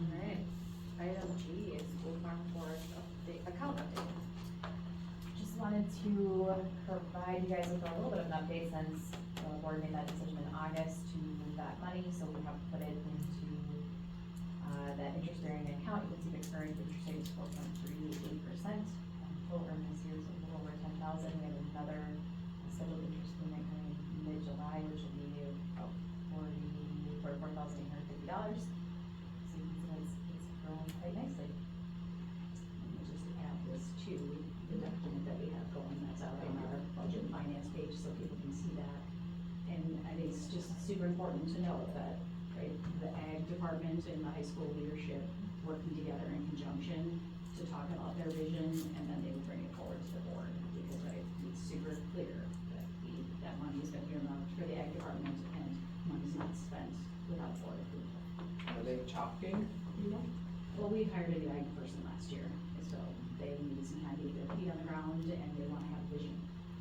Speaker 6: Alright, item G is school farm forest update, account update.
Speaker 3: Just wanted to provide you guys with a little bit of an update since the board made that decision in August to move that money, so we have put it into that interest-bearing account. You can see the current interest rate is 4.38%. Total earned this year is a little over 10,000. We have another scheduled interest payment coming in mid-July, which will be about $44,850. So you can see it's growing quite nicely. And we'll just add this to the document that we have going, that's out on our budget and finance page, so people can see that. And I think it's just super important to note that, right, the ag department and the high school leadership working together in conjunction to talk about their vision, and then they will bring it forward to the board, because, right, it's super clear that that money has been earmarked for the ag department, and money's not spent without board approval.
Speaker 9: Are they talking?
Speaker 5: Well, we hired a new ag person last year, so they need some time to get their feet on the ground, and they wanna have vision.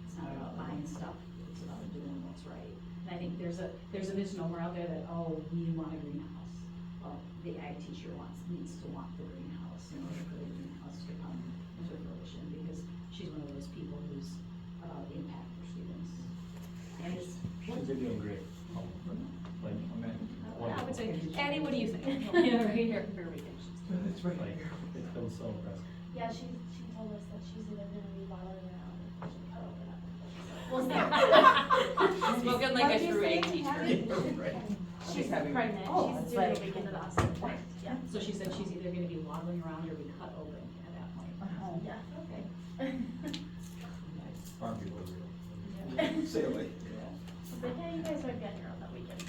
Speaker 5: It's not about buying stuff, it's about doing what's right. And I think there's a misnomer out there that, oh, we want a greenhouse. Well, the ag teacher needs to want the greenhouse in order for the greenhouse to come into fruition, because she's one of those people who's about impact for students. And it's,
Speaker 7: She's been doing great. Like,
Speaker 5: I would say, Addie, what do you think? Yeah, right here, here we go.
Speaker 9: That's right.
Speaker 7: like, it's been so impressive.
Speaker 11: Yeah, she told us that she's either gonna be bottling around or she cut open up. We'll see.
Speaker 6: Spoken like a true ag teacher.
Speaker 11: She's
Speaker 9: having-
Speaker 11: pregnant,
Speaker 3: Oh,
Speaker 11: she's
Speaker 3: it's
Speaker 11: due
Speaker 3: like-
Speaker 11: the weekend of the Osceola. Yeah,
Speaker 5: So she said she's either gonna be waddling around or be cut open at that point.
Speaker 11: yeah, okay.
Speaker 10: Farm people are real. Say it like.
Speaker 11: She's like, yeah, you guys are getting her on that weekend.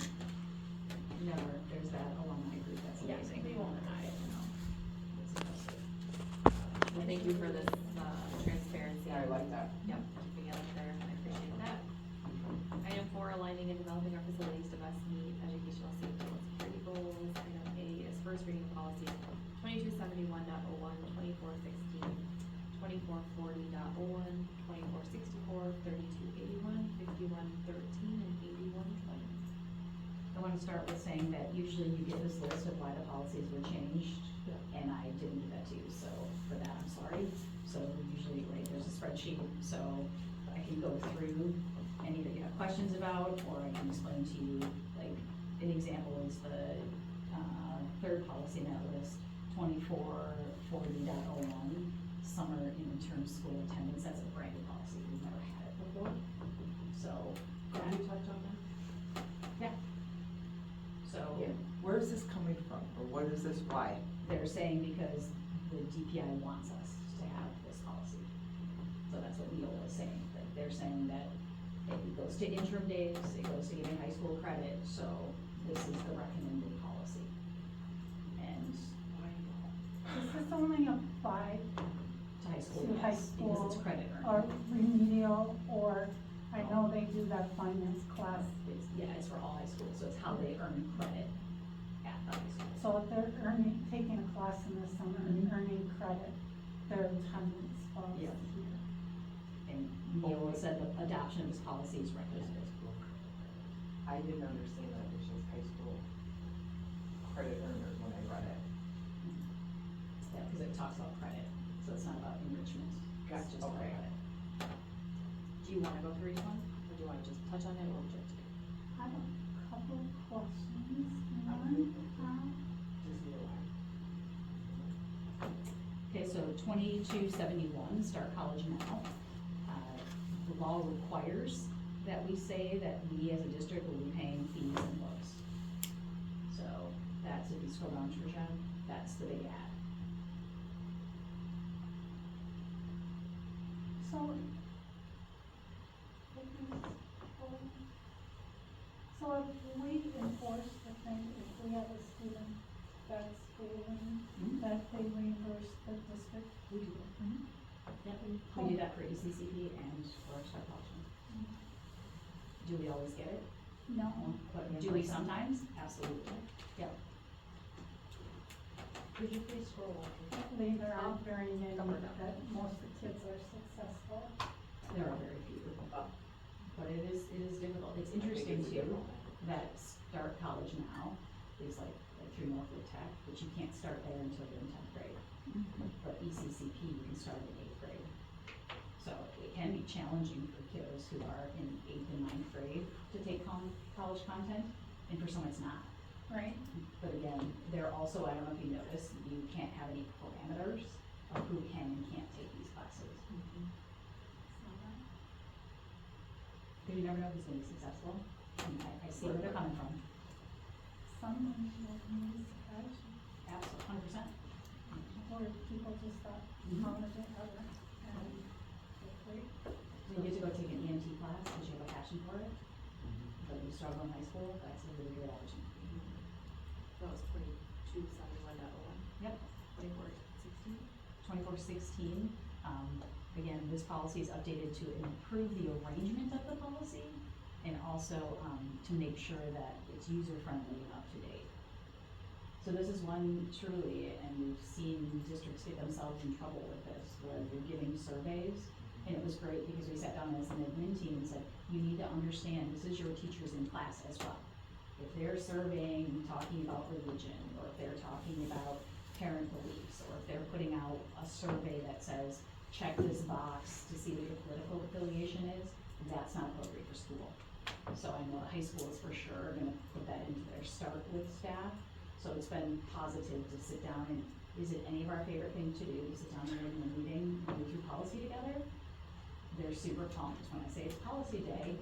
Speaker 5: Never, there's that alumni group, that's
Speaker 11: Yeah,
Speaker 5: amazing.
Speaker 11: we won't deny it.
Speaker 5: It's impressive.
Speaker 6: Well, thank you for this, transparency.
Speaker 9: Yeah, I like that.
Speaker 6: Yep, keeping it up there, I appreciate that. Item 4, aligning and developing our facilities to best meet educational safety and security goals. Item A is first reading policy 2271.01, 2416, 2440.01, 2464, 3281, 5113, and 8120.
Speaker 5: I want to start with saying that usually you get this list of why the policies were changed, and I didn't give that to you, so for that, I'm sorry. So usually, right, there's a spreadsheet, so I can go through any that you have questions about, or I can explain to you, like, an example is the, third policy in that list, 2440.01, summer interim school attendance, that's a brand new policy, we've never had it before. So,
Speaker 6: Can we touch on that?
Speaker 5: yeah. So,
Speaker 9: Yeah. Where is this coming from, or what is this, why?
Speaker 5: They're saying because the DPI wants us to have this policy. So that's what Neola is saying, that they're saying that it goes to interim days, it goes to giving high school credit, so this is the recommended policy. And
Speaker 8: Does this only apply
Speaker 5: to high school,
Speaker 8: to high
Speaker 5: yes, because
Speaker 8: school
Speaker 5: it's credit
Speaker 8: or
Speaker 5: earned.
Speaker 8: remedial, or, I know they do that finance class,
Speaker 5: It's for all high schools, so it's how they earn credit at the high school.
Speaker 8: so if they're taking a class in the summer and earning credit, their attendance falls
Speaker 5: Yeah.
Speaker 8: here.
Speaker 5: And Neola said the adoption of this policy is recommended.
Speaker 9: I didn't understand that it was just high school credit earners when I read it.
Speaker 5: Yeah, because it talks about credit, so it's not about enrichment, it's
Speaker 9: Gotcha,
Speaker 5: just about
Speaker 9: okay.
Speaker 5: credit.
Speaker 2: Do you wanna go through each one, or do you wanna just touch on it, or just?
Speaker 8: I have a couple of questions, one,
Speaker 9: Just knew why.
Speaker 5: Okay, so 2271, Start College Now. The law requires that we say that we as a district will be paying fees and books. So that's, if you scroll down, Tricia, that's the big ad.
Speaker 8: so. So if we enforce the thing, if we have a student that's failing, that they reimburse the district?
Speaker 5: We do that. Yep, we do that for ECCP and for Start College Now. Do we always get it?
Speaker 8: No.
Speaker 5: But do we sometimes? Absolutely. Yep.
Speaker 2: Could you please scroll on?
Speaker 8: Lately, there aren't very many
Speaker 2: Come on down.
Speaker 8: that most of the kids are successful.
Speaker 5: There are very few. But it is difficult. It's interesting too, that Start College Now is like through Northwood Tech, but you can't start there until you're in 10th grade. But ECCP, you can start in 8th grade. So it can be challenging for kiddos who are in 8th and 9th grade to take college content, and for some it's not.
Speaker 8: Right.
Speaker 5: But again, there also, I don't know if you noticed, you can't have any parameters of who can and can't take these classes. Because you never know who's gonna be successful, and I see where they're coming from.
Speaker 8: Someone will need education,
Speaker 5: Absolutely, 100%.
Speaker 8: or people just thought, how much it ever, and it's great.
Speaker 5: So you get to go take an EMT class because you have a passion for it, but you struggle in high school, that's a really great opportunity.
Speaker 2: That was 2271.01.
Speaker 5: Yep.
Speaker 2: 2416.
Speaker 5: 2416, again, this policy is updated to improve the arrangement of the policy and also, to make sure that it's user-friendly and up-to-date. So this is one truly, and we've seen districts get themselves in trouble with this, where you're giving surveys, and it was great because we sat down as an admin team and said, you need to understand, this is your teachers in class as well. If they're surveying, talking about religion, or if they're talking about parent beliefs, or if they're putting out a survey that says, check this box to see what your political affiliation is, that's not appropriate for school. So I know high schools for sure are gonna put that into their start with staff. So it's been positive to sit down and, is it any of our favorite thing to do, to sit down in a meeting, go through policy together? They're super pumped when I say it's policy day,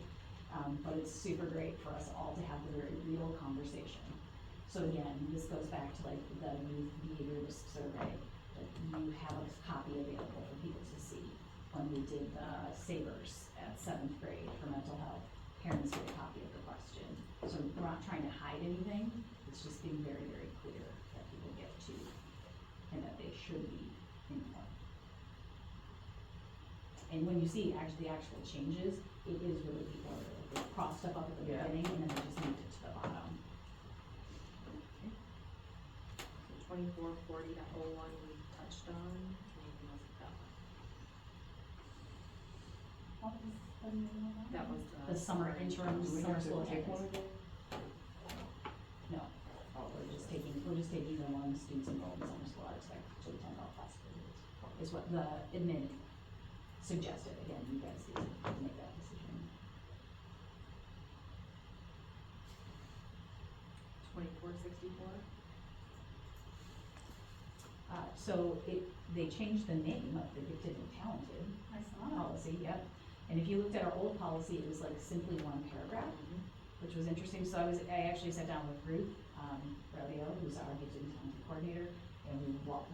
Speaker 5: but it's super great for us all to have the very real conversation. So again, this goes back to like the youth behavior risk survey, that you have a copy available for people to see. When we did the Savers at 7th grade for mental health, parents get a copy of the question. So we're not trying to hide anything, it's just being very, very clear that people get to, and that they should be informed. And when you see the actual changes, it is really the order, like they cross stuff up at the
Speaker 9: Yeah.
Speaker 5: beginning and then they just moved it to the bottom.
Speaker 2: So 2440.01 we touched on. Anything else with that one?
Speaker 8: What was the name of that?
Speaker 2: That was
Speaker 5: The summer interim,
Speaker 9: Do we
Speaker 5: summer
Speaker 9: have
Speaker 5: school
Speaker 9: to take one
Speaker 5: attendance.
Speaker 9: again?
Speaker 5: No, we're just taking the one students enrolled in summer school are expected to attend all class periods, is what the admin suggested. Again, you guys get to make that decision.
Speaker 2: 2464.
Speaker 5: So they changed the name of the gifted and talented
Speaker 8: I saw it.
Speaker 5: policy, yep. And if you looked at our old policy, it was like simply one paragraph. which was interesting. So I actually sat down with Ruth, Rodeo, who's our gifted and talented coordinator, and we walked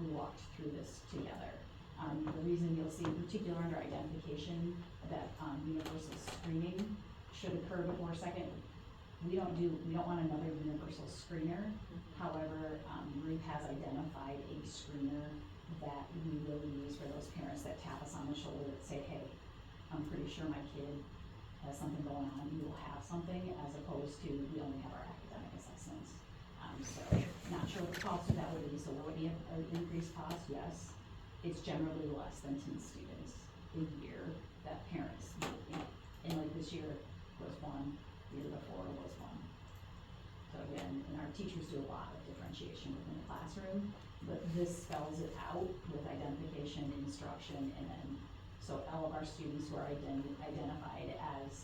Speaker 5: through this together. The reason you'll see in particular under identification that, universal screening should occur before second. We don't want another universal screener. However, Ruth has identified a screener that we will use for those parents that tap us on the shoulder that say, hey, I'm pretty sure my kid has something going on, you will have something, as opposed to we only have our academic assessments. So not sure what the cost of that would be, so will it be an increased cost? Yes. It's generally less than 10 students a year that parents, and like this year was one, the year before was one. So again, and our teachers do a lot of differentiation within the classroom, but this spells it out with identification, instruction, and then, so all of our students who are identified as,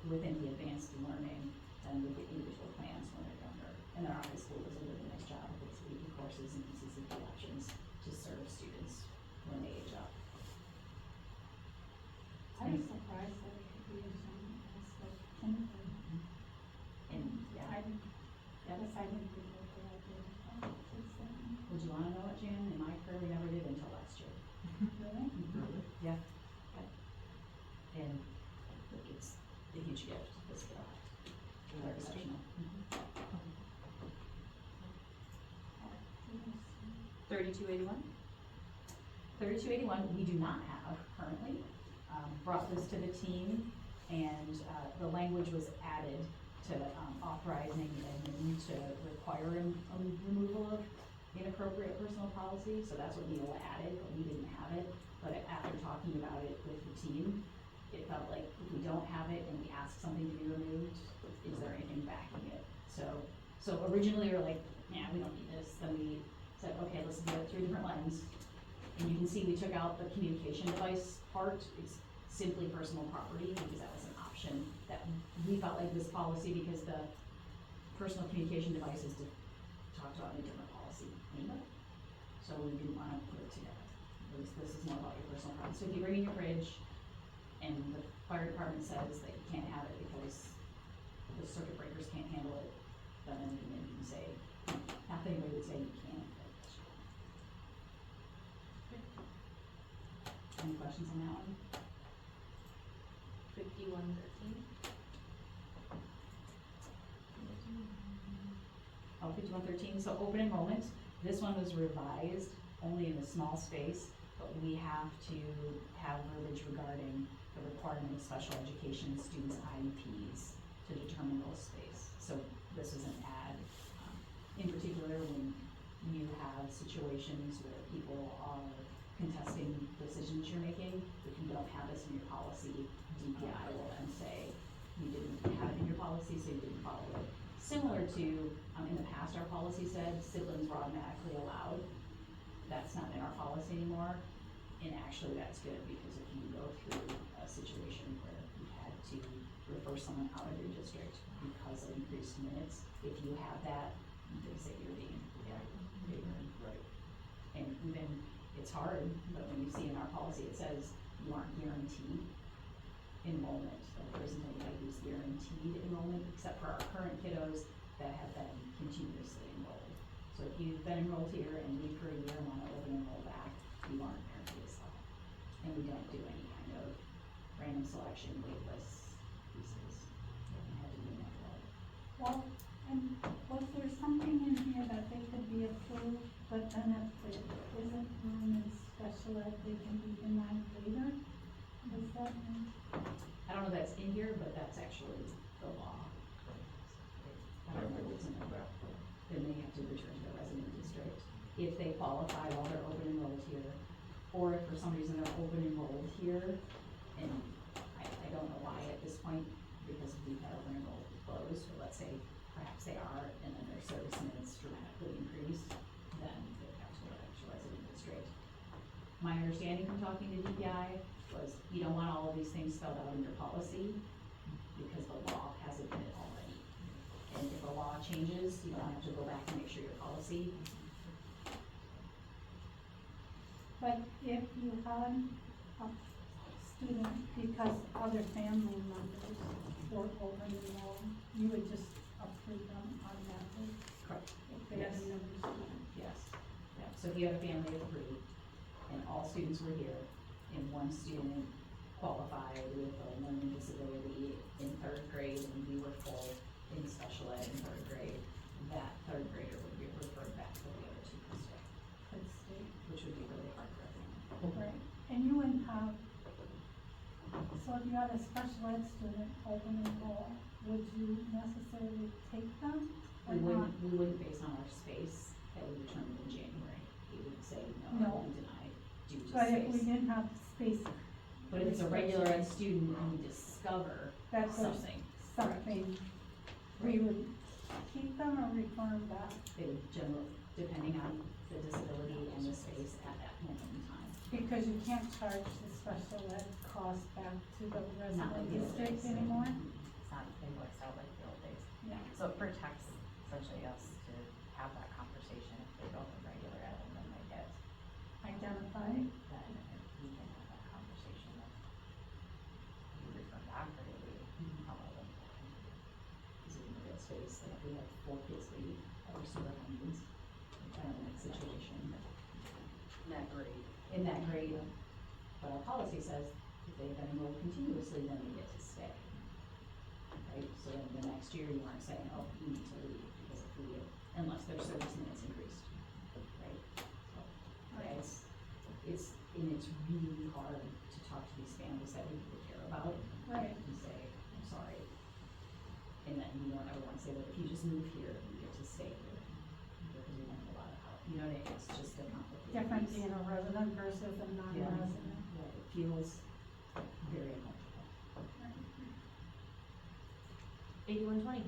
Speaker 5: within the advanced learning, then with the individual plans when they're younger. And then our high school does a really nice job with its AP courses and PCCP options to serve students when they age up.
Speaker 8: I was surprised that it could be as young as like kindergarten.
Speaker 5: And, yeah,
Speaker 8: I guess I didn't think that they identified kids then.
Speaker 5: would you wanna know it, Jan? In my career, we never did until last year.
Speaker 8: Really?
Speaker 1: Really?
Speaker 5: Yeah. And look, it's a huge gift, this gift. They're exceptional.
Speaker 2: 3281?
Speaker 5: 3281, we do not have currently. Brought this to the team, and the language was added to authorizing admin to require a removal of inappropriate personal policy, so that's what Neola added, but we didn't have it. But after talking about it with the team, it felt like if we don't have it and we ask something to be removed, is there anything backing it? So originally we were like, yeah, we don't need this. Then we said, okay, let's do it through a different lens. And you can see we took out the communication device part. It's simply personal property because that was an option that we felt like this policy, because the personal communication device is talked about in a different policy anyway. So we didn't want to put it together. This is more about your personal property. So if you bring in your fridge and the fire department says that you can't have it because the circuit breakers can't handle it, then you can say, not that anybody would say you can't, but that's your call. Any questions on that one?
Speaker 2: 5113?
Speaker 5: Oh, 5113, so open enrollment, this one was revised only in a small space, but we have to have verbiage regarding the requirement of special education students' IEPs to determine those space. So this is an add, in particular when you have situations where people are contesting decisions you're making, if you don't have this in your policy, DPI will then say, you didn't have it in your policy, so you didn't follow it. Similar to, in the past, our policy said siblings were automatically allowed. That's not in our policy anymore, and actually that's good, because if you go through a situation where you had to refer someone out of your district because of increased minutes, if you have that, they say you're being favored.
Speaker 1: Right.
Speaker 5: And even, it's hard, but when you see in our policy, it says you aren't guaranteed enrollment. There isn't anybody who's guaranteed enrollment, except for our current kiddos that have been continuously enrolled. So if you've been enrolled here and leave for a year and want to open enroll back, you aren't guaranteed as well. And we don't do any kind of random selection, wait lists, pieces. You have to be in that role.
Speaker 8: Well, and was there something in here that they could be approved, but then if there isn't room in special ed, they can be denied later? Does that mean?
Speaker 5: I don't know if that's in here, but that's actually the law. I don't know if it's in there. Then they have to return to the resident district if they qualify while they're open enrolled here, or if for some reason they're open enrolled here, and I don't know why at this point, because we've had open enrolled closed, but let's say perhaps they are, and then their service minutes dramatically increased, then they have to go back to resident district. My understanding from talking to DPI was you don't want all of these things spelled out in your policy because the law hasn't been it already. And if the law changes, you don't have to go back and make sure your policy.
Speaker 8: But if you had a student, because other family members were open and enrolled, you would just approve them automatically
Speaker 5: Correct.
Speaker 8: if they had a
Speaker 5: Yes.
Speaker 8: number of students.
Speaker 5: Yes, yeah, so if you had a family of three, and all students were here, and one student qualified with a learning disability in third grade, and we were full in special ed in third grade, that third grader would be referred back to the other two per stay,
Speaker 8: For the state.
Speaker 5: which would be really hard for everyone.
Speaker 8: Right, and you wouldn't have, so if you had a special ed student open enroll, would you necessarily take them or not?
Speaker 5: We wouldn't based on our space that we determined in January, we would say, no,
Speaker 8: No.
Speaker 5: we deny due to
Speaker 8: But if we
Speaker 5: space.
Speaker 8: didn't have space,
Speaker 5: But if it's a regular ed student and we discover
Speaker 8: that's
Speaker 5: something,
Speaker 8: something, we would keep them or refer them back?
Speaker 5: they would generally, depending on the disability and the space at that moment in time.
Speaker 8: Because you can't charge the special ed cost back to the
Speaker 5: Not like
Speaker 8: resident
Speaker 5: the old
Speaker 8: district
Speaker 5: days.
Speaker 8: anymore?
Speaker 3: It's not, it works out like the old days.
Speaker 8: Yeah.
Speaker 3: So it protects essentially us to have that conversation if they go in regular ed and then they get,
Speaker 8: Identified,
Speaker 3: then we can have that conversation of, do we refer back or do we allow them to continue?
Speaker 5: This is in the real space, and if we have 4 kids leave, or superintendents, in that situation,
Speaker 6: Net grade.
Speaker 5: in that grade, but our policy says if they've been enrolled continuously, then they get to stay. Right, so then the next year you aren't saying, oh, you need to leave, because if we, unless their service minutes increased, right? So, yeah, and it's really hard to talk to these families that we really care about.
Speaker 8: right,
Speaker 5: And say, I'm sorry. And then you don't ever wanna say, well, if you just move here, you get to stay here, because we want a lot of help, you know what I mean, it's just a complicated
Speaker 8: different
Speaker 5: piece.
Speaker 8: being a resident versus a non-resident.
Speaker 5: Yeah, it feels very uncomfortable.
Speaker 6: 8120.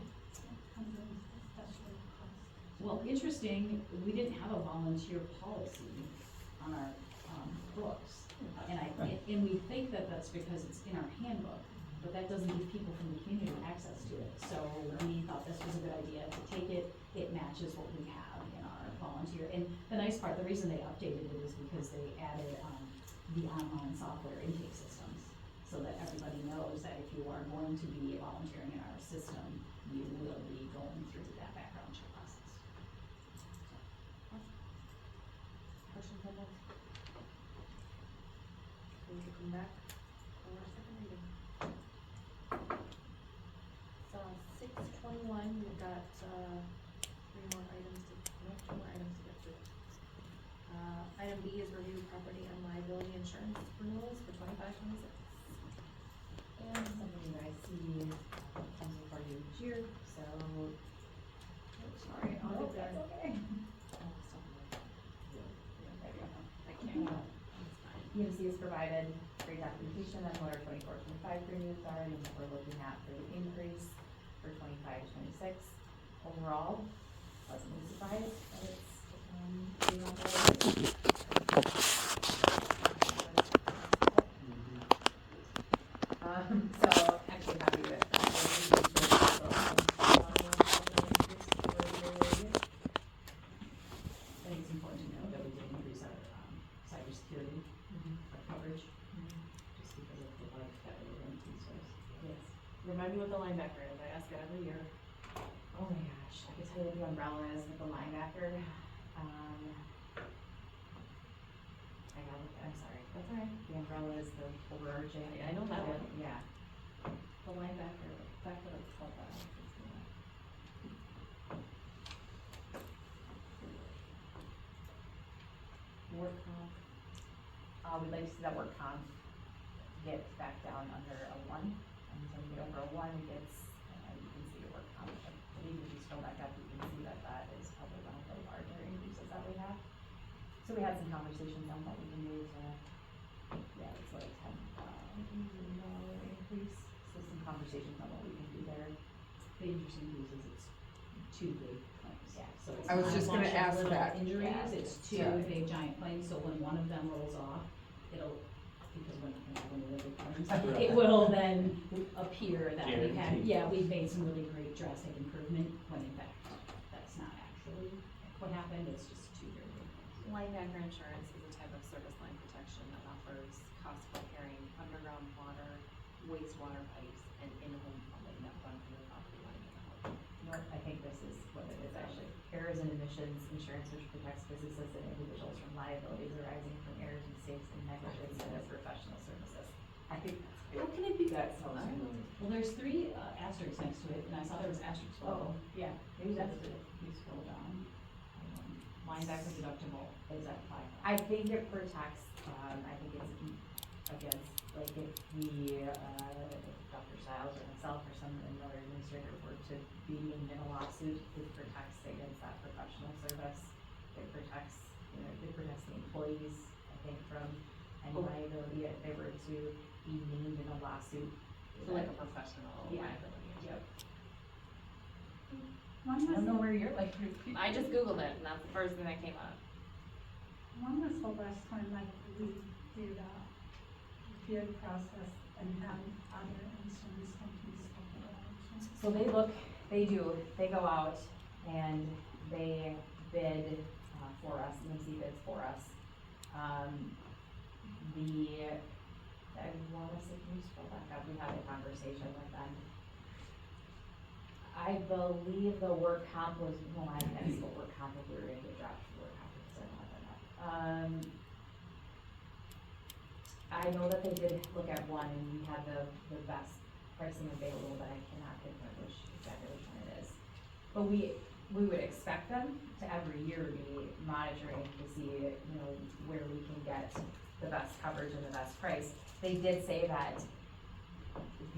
Speaker 8: Comes in special ed cost.
Speaker 5: Well, interesting, we didn't have a volunteer policy on our, books. And we think that that's because it's in our handbook, but that doesn't give people from the community access to it. So we thought this was a good idea to take it, it matches what we have in our volunteer. And the nice part, the reason they updated it is because they added, the online software intake systems, so that everybody knows that if you are going to be volunteering in our system, you will be going through that background check process.
Speaker 6: Questions on that? We can come back for our second reading. So 621, we've got, 2 more items to get through. Item B is review property and liability insurance renewals for 25-26.
Speaker 3: And something you guys see comes before you each year, so.
Speaker 5: Sorry, I'll get there.
Speaker 3: Okay. EMC has provided great documentation on what our 24-25 premiums are and what we're looking at for the increase for 25-26. Overall, pleasantly surprised that it's, being on the right way. So actually happy with that.
Speaker 5: I think it's important to know that we did increase our, cybersecurity, our coverage, just because of the life that we're living these days.
Speaker 3: Yes.
Speaker 6: Remind me what the linebacker is, I ask it every year.
Speaker 3: Oh my gosh, I can tell you what the umbrella is with the linebacker. I gotta look, I'm sorry.
Speaker 6: That's all right.
Speaker 3: The umbrella is the overarching.
Speaker 6: I know that one.
Speaker 3: Yeah.
Speaker 6: The linebacker, the fact that it's called that.
Speaker 3: Work comp. We'd like to see that work comp get back down under a 1. And so when we get over a 1, it gets, you can see your work comp. I believe if you scroll back up, you can see that that is probably one of the larger increases that we have. So we had some conversations on what we can do to, yeah, it's like $10,000 increase. So some conversations on what we can do there.
Speaker 5: The interesting piece is it's 2 big claims.
Speaker 3: Yeah.
Speaker 5: So it's
Speaker 9: I was
Speaker 5: not
Speaker 9: just
Speaker 5: a
Speaker 9: gonna
Speaker 5: bunch of
Speaker 9: ask
Speaker 5: little
Speaker 9: that.
Speaker 5: injuries,
Speaker 3: Yeah.
Speaker 5: it's 2
Speaker 9: Yeah.
Speaker 5: big giant claims, so when one of them rolls off, it'll, because we're not gonna have any other big claims, it will then appear that we've had,
Speaker 7: Guaranteed.
Speaker 5: yeah, we've made some really great drastic improvement, when in fact, that's not actually what happened, it's just 2 very big claims.
Speaker 6: Linebacker insurance is a type of service line protection that offers cost for repairing underground water, wastewater pipes, and in-home plumbing.
Speaker 3: I think this is what it is actually. Errors and omissions insurance which protects businesses and individuals from liabilities arising from errors, mistakes, and negligence and as professional services.
Speaker 9: I think that's
Speaker 6: How
Speaker 9: good.
Speaker 6: can it be?
Speaker 9: That sounds familiar.
Speaker 5: Well, there's three asterisks next to it, and I saw there was asterisks below.
Speaker 3: Yeah,
Speaker 5: Maybe that's it. You scroll down. Linebacker deductible, is that five?
Speaker 3: I think it protects, I think it's against, like, if we, if Dr. Stiles or myself or some, another administrator were to be named in a lawsuit, it protects against that professional service. It protects, you know, it protects the employees, I think, from any liability if they were to be named in a lawsuit.
Speaker 6: So like a professional
Speaker 3: Yeah.
Speaker 6: liability.
Speaker 3: Yep.
Speaker 8: When
Speaker 3: I don't know
Speaker 8: was,
Speaker 3: where you're, like,
Speaker 6: I just Googled it and that's the first thing that came up.
Speaker 8: when was the last time like we did a bid process and had other insurance companies look at our insurance?
Speaker 3: so they go out and they bid, for us, EMC bids for us. I wanna say, can you scroll back up, we had a conversation with them. I believe the work comp was, well, I can't see what work comp, if we were gonna get dropped for work comp, because I don't have that. I know that they did look at one and we had the best pricing available, but I cannot pinpoint exactly which one it is. But we would expect them to every year be monitoring to see, you know, where we can get the best coverage and the best price. They did say that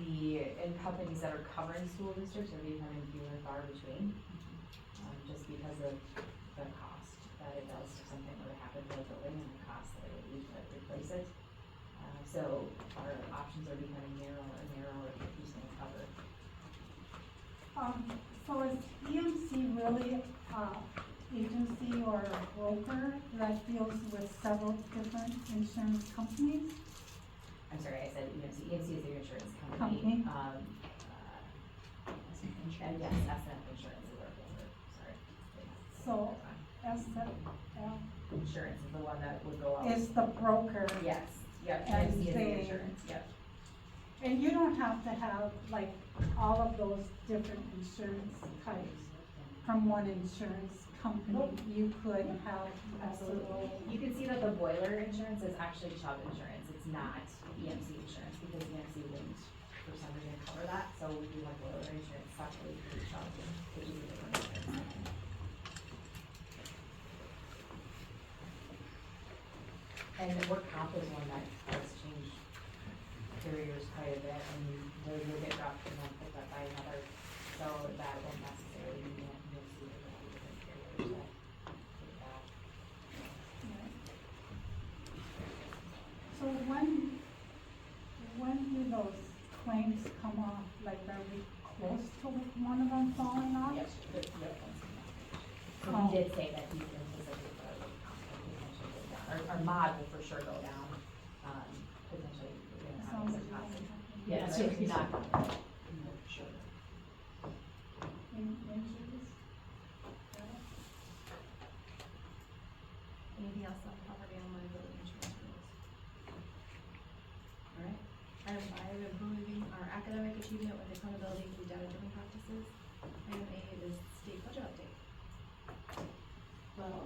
Speaker 3: and companies that are covering school districts are becoming few and far between, just because of the cost that it does if something were to happen to a building and the cost that it would be to replace it. So our options are becoming narrower and narrower for who's gonna cover.
Speaker 8: So is EMC really agency or a broker that deals with several different insurance companies?
Speaker 3: I'm sorry, I said EMC. EMC is the insurance company.
Speaker 8: Company.
Speaker 3: And yes, SF Insurance is our broker, sorry.
Speaker 8: So SFL
Speaker 3: Insurance is the one that would go out.
Speaker 8: is the broker.
Speaker 3: Yes, yep,
Speaker 8: And
Speaker 3: EMC is the
Speaker 8: they-
Speaker 3: insurance, yep.
Speaker 8: And you don't have to have like all of those different insurance types from one insurance company.
Speaker 3: Nope.
Speaker 8: You could have
Speaker 3: Absolutely.
Speaker 8: multiple.
Speaker 3: You can see that the boiler insurance is actually Chubb Insurance, it's not EMC Insurance, because EMC wouldn't for some reason cover that, so we do have boiler insurance separately through Chubb, which is a different insurance company. And the work comp is one that has changed carriers quite a bit, and where you get dropped from one, picked up by another, so that won't necessarily mean that you'll see a lot of different carriers that take that.
Speaker 8: So when do those claims come off? Like, are we close to one of them falling off?
Speaker 3: Yep, yep. So
Speaker 8: Oh.
Speaker 3: he did say that he can anticipate that our work comp will potentially go down, our mod will for sure go down, potentially, we're gonna have
Speaker 8: Sounds
Speaker 3: some costs.
Speaker 8: like
Speaker 3: Yeah, so he's not, for sure.
Speaker 8: injuries.
Speaker 2: Anything else on property and liability insurance rules? Alright, item 5, improving our academic achievement with accountability through data-driven practices. Item 8 is state budget update.
Speaker 5: Well,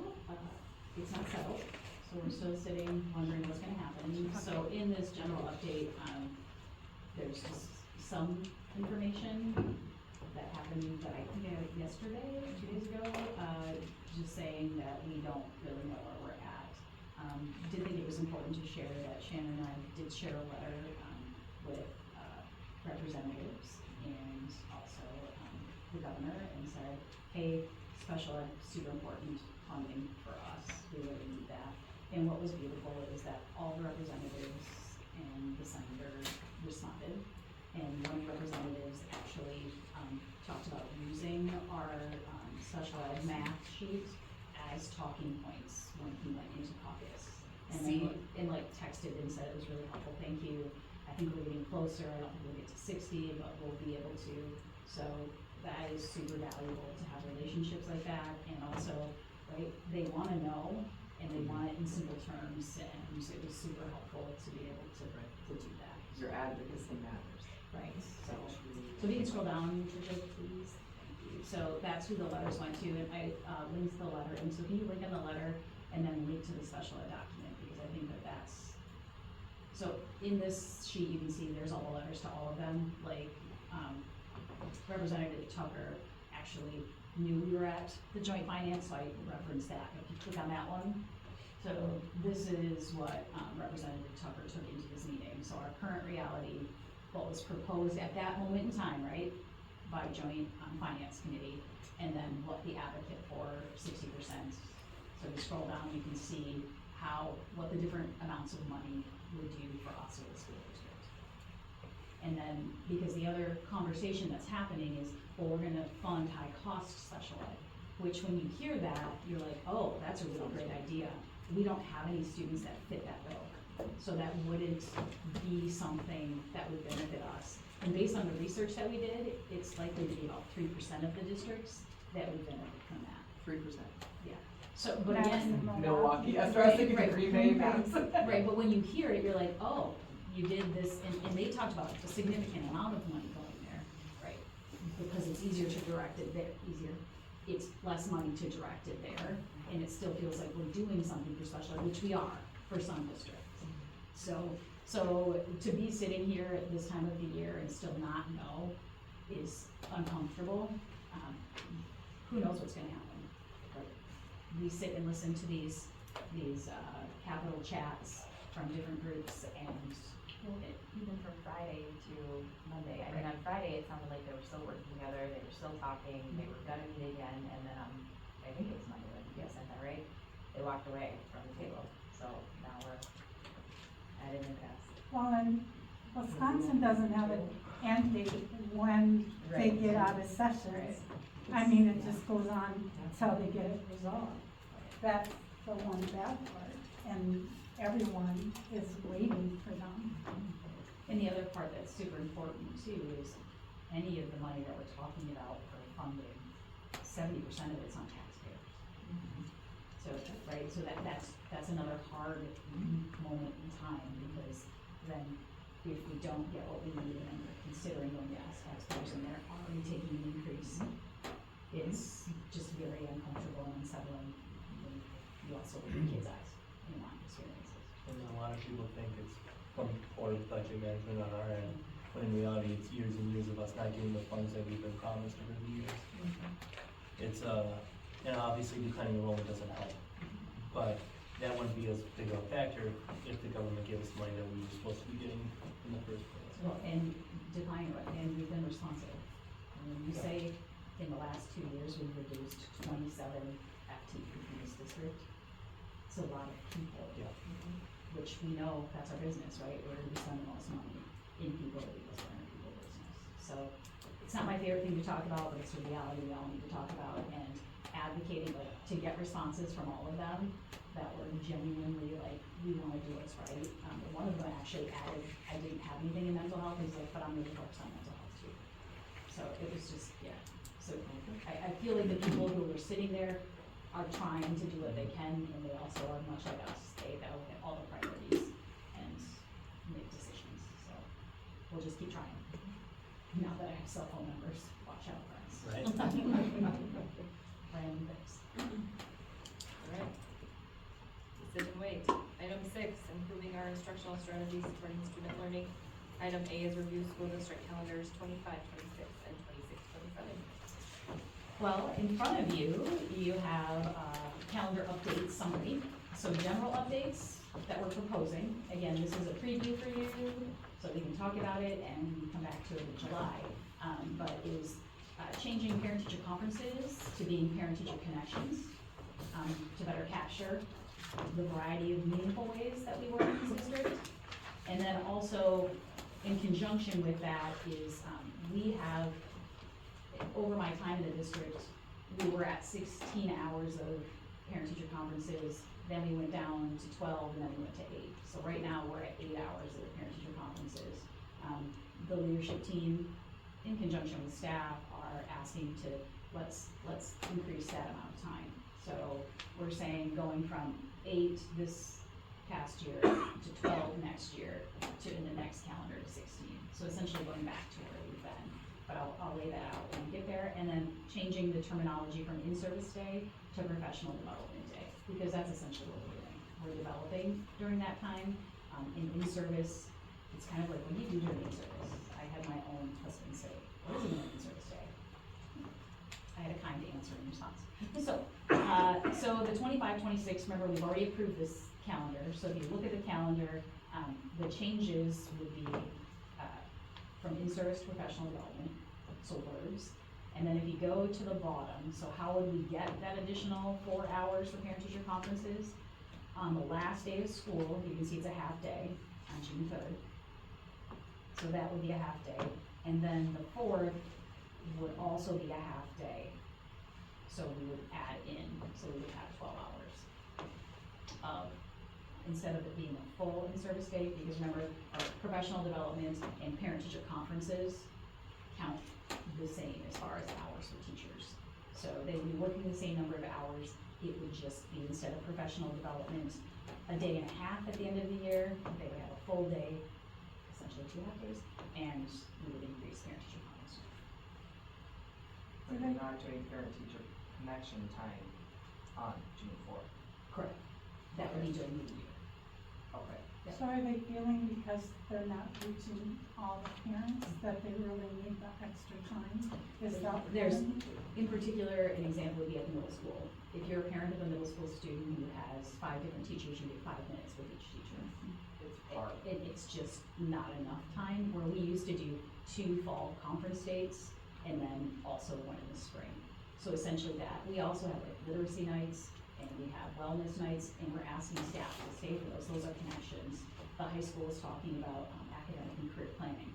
Speaker 5: it's not settled, so we're still sitting wondering what's gonna happen. So in this general update, there's just some information that happened that I think yesterday, 2 days ago, just saying that we don't really know where we're at. Did think it was important to share that Shannon and I did share a letter, with, representatives and also, the governor, and said, hey, special ed, super important funding for us, we really need that. And what was beautiful is that all the representatives and the senator responded. And one of the representatives actually, talked about using our, special ed math sheet as talking points when he went into caucus. And then, texted and said it was really helpful, thank you. I think we're getting closer, I don't think we'll get to 60, but we'll be able to. So that is super valuable to have relationships like that, and also, right, they wanna know, and they want it in simple terms, and so it was super helpful to be able to do that.
Speaker 9: Your advocacy matters.
Speaker 5: Right, so if you can scroll down, Tricia, please, thank you. So that's who the letters went to, and I, linked the letter, and so can you link in the letter and then link to the special ed document, because I think that that's, so in this sheet, you can see there's all the letters to all of them, like, Representative Tucker actually knew we were at the joint finance, so I referenced that, if you click on that one. So this is what, Representative Tucker took into this meeting, so our current reality, what was proposed at that moment in time, right, by joint, finance committee, and then what the advocate for 60%. So if you scroll down, you can see what the different amounts of money would do for Osceola School District. And then, because the other conversation that's happening is, well, we're gonna fund high-cost special ed, which when you hear that, you're like, oh, that's a really great idea. We don't have any students that fit that bill, so that wouldn't be something that would benefit us. And based on the research that we did, it's likely to be about 3% of the districts that would benefit from that.
Speaker 9: 3%.
Speaker 5: Yeah, so, but again.
Speaker 9: Milwaukee, after I was thinking
Speaker 5: Right,
Speaker 9: Green Bay, Mass.
Speaker 5: Right, but when you hear it, you're like, oh, you did this, and they talked about a significant amount of money going there, right? Because it's easier to direct it there, it's less money to direct it there, and it still feels like we're doing something for special ed, which we are for some districts. So to be sitting here at this time of the year and still not know is uncomfortable. Who knows what's gonna happen? But we sit and listen to these capital chats from different groups, and
Speaker 3: Even from Friday to Monday, I mean, on Friday, it sounded like they were still working together, they were still talking, they were gonna meet again, and then I think it was Monday, when you sent that, right? They walked away from the table, so now we're at an impasse.
Speaker 8: Well, and Wisconsin doesn't have an end date when they
Speaker 3: Right.
Speaker 8: get out of sessions. I mean, it just goes on until they get it resolved. That's the one bad part, and everyone is waiting for them.
Speaker 5: And the other part that's super important too is any of the money that we're talking about for funding, 70% of it's on taxpayers. So, right, so that's another hard moment in time, because then if we don't get what we need and we're considering going to ask taxpayers and they're already taking an increase, it's just very uncomfortable and unsettling when you also look at kids' eyes and want experiences.
Speaker 7: And then a lot of people think it's from poor budget management on our end, when in reality, it's years and years of us not getting the funds that we've been promised over the years. It's, and obviously declining enrollment doesn't help, but that wouldn't be as big of a factor if the government gave us money that we were supposed to be getting in the first place.
Speaker 5: Well, and declining, and we've been responsible. And when you say in the last 2 years, we've reduced 27 FTE in this district, it's a lot of people.
Speaker 7: Yeah.
Speaker 5: Which we know that's our business, right? We're gonna be spending the most money in people because we're in a people business. So it's not my favorite thing to talk about, but it's a reality we all need to talk about, and advocating like to get responses from all of them that were genuinely like, we wanna do what's right. One of them actually added, I didn't have anything in mental health, he's like, but I'm really focused on mental health too. So it was just, yeah. So I feel like the people who were sitting there are trying to do what they can, and they also are much like us. They gotta look at all the priorities and make decisions, so we'll just keep trying. Now that I have cell phone numbers, watch out, friends.
Speaker 7: Right.
Speaker 5: Random things.
Speaker 6: Alright. Sit and wait. Item 6, improving our instructional strategies supporting student learning. Item A is review school district calendars 25, 26, and 26, 27.
Speaker 5: Well, in front of you, you have a calendar update summary. So general updates that we're proposing. Again, this is a preview for you, so we can talk about it and we can come back to it in July. But is changing parent-teacher conferences to being parent-teacher connections, to better capture the variety of meaningful ways that we work in this district. And then also, in conjunction with that is, we have, over my time in the district, we were at 16 hours of parent-teacher conferences, then we went down to 12, and then we went to 8. So right now, we're at 8 hours of parent-teacher conferences. The leadership team, in conjunction with staff, are asking to, let's increase that amount of time. So we're saying going from 8 this past year to 12 next year, to in the next calendar to 16. So essentially going back to where we've been. but I'll lay that out when we get there. And then changing the terminology from in-service day to professional development day, because that's essentially what we're doing. We're developing during that time. In-service, it's kind of like, what do you do during in-service? I had my own husband say, what is an in-service day? I had a kind answer in response. So the 25-26, remember, we've already approved this calendar, so if you look at the calendar, the changes would be, from in-service to professional development, so words. And then if you go to the bottom, so how would we get that additional 4 hours for parent-teacher conferences? On the last day of school, you can see it's a half day on June 3rd. So that would be a half day. And then the 4th would also be a half day. So we would add in, so we would have 12 hours. Instead of it being a full in-service day, because remember, our professional development and parent-teacher conferences count the same as far as hours for teachers. So they would be working the same number of hours. It would just be, instead of professional development, a day and a half at the end of the year, they would have a full day, essentially 2 half days, and we would increase parent-teacher conference.
Speaker 9: But you're not doing parent-teacher connection time on June 4th.
Speaker 5: Correct. That would be during the year.
Speaker 9: Okay.
Speaker 8: So are they feeling because they're not reaching all the parents that they really need the extra time? Is that?
Speaker 5: There's, in particular, an example would be at the middle school. If you're a parent of a middle school student who has 5 different teachers, you get 5 minutes with each teacher.
Speaker 9: It's hard.
Speaker 5: It's just not enough time, where we used to do 2 fall conference dates and then also 1 in the spring. So essentially that, we also have like literacy nights and we have wellness nights, and we're asking staff to stay for those. Those are connections. The high school is talking about academic and career planning,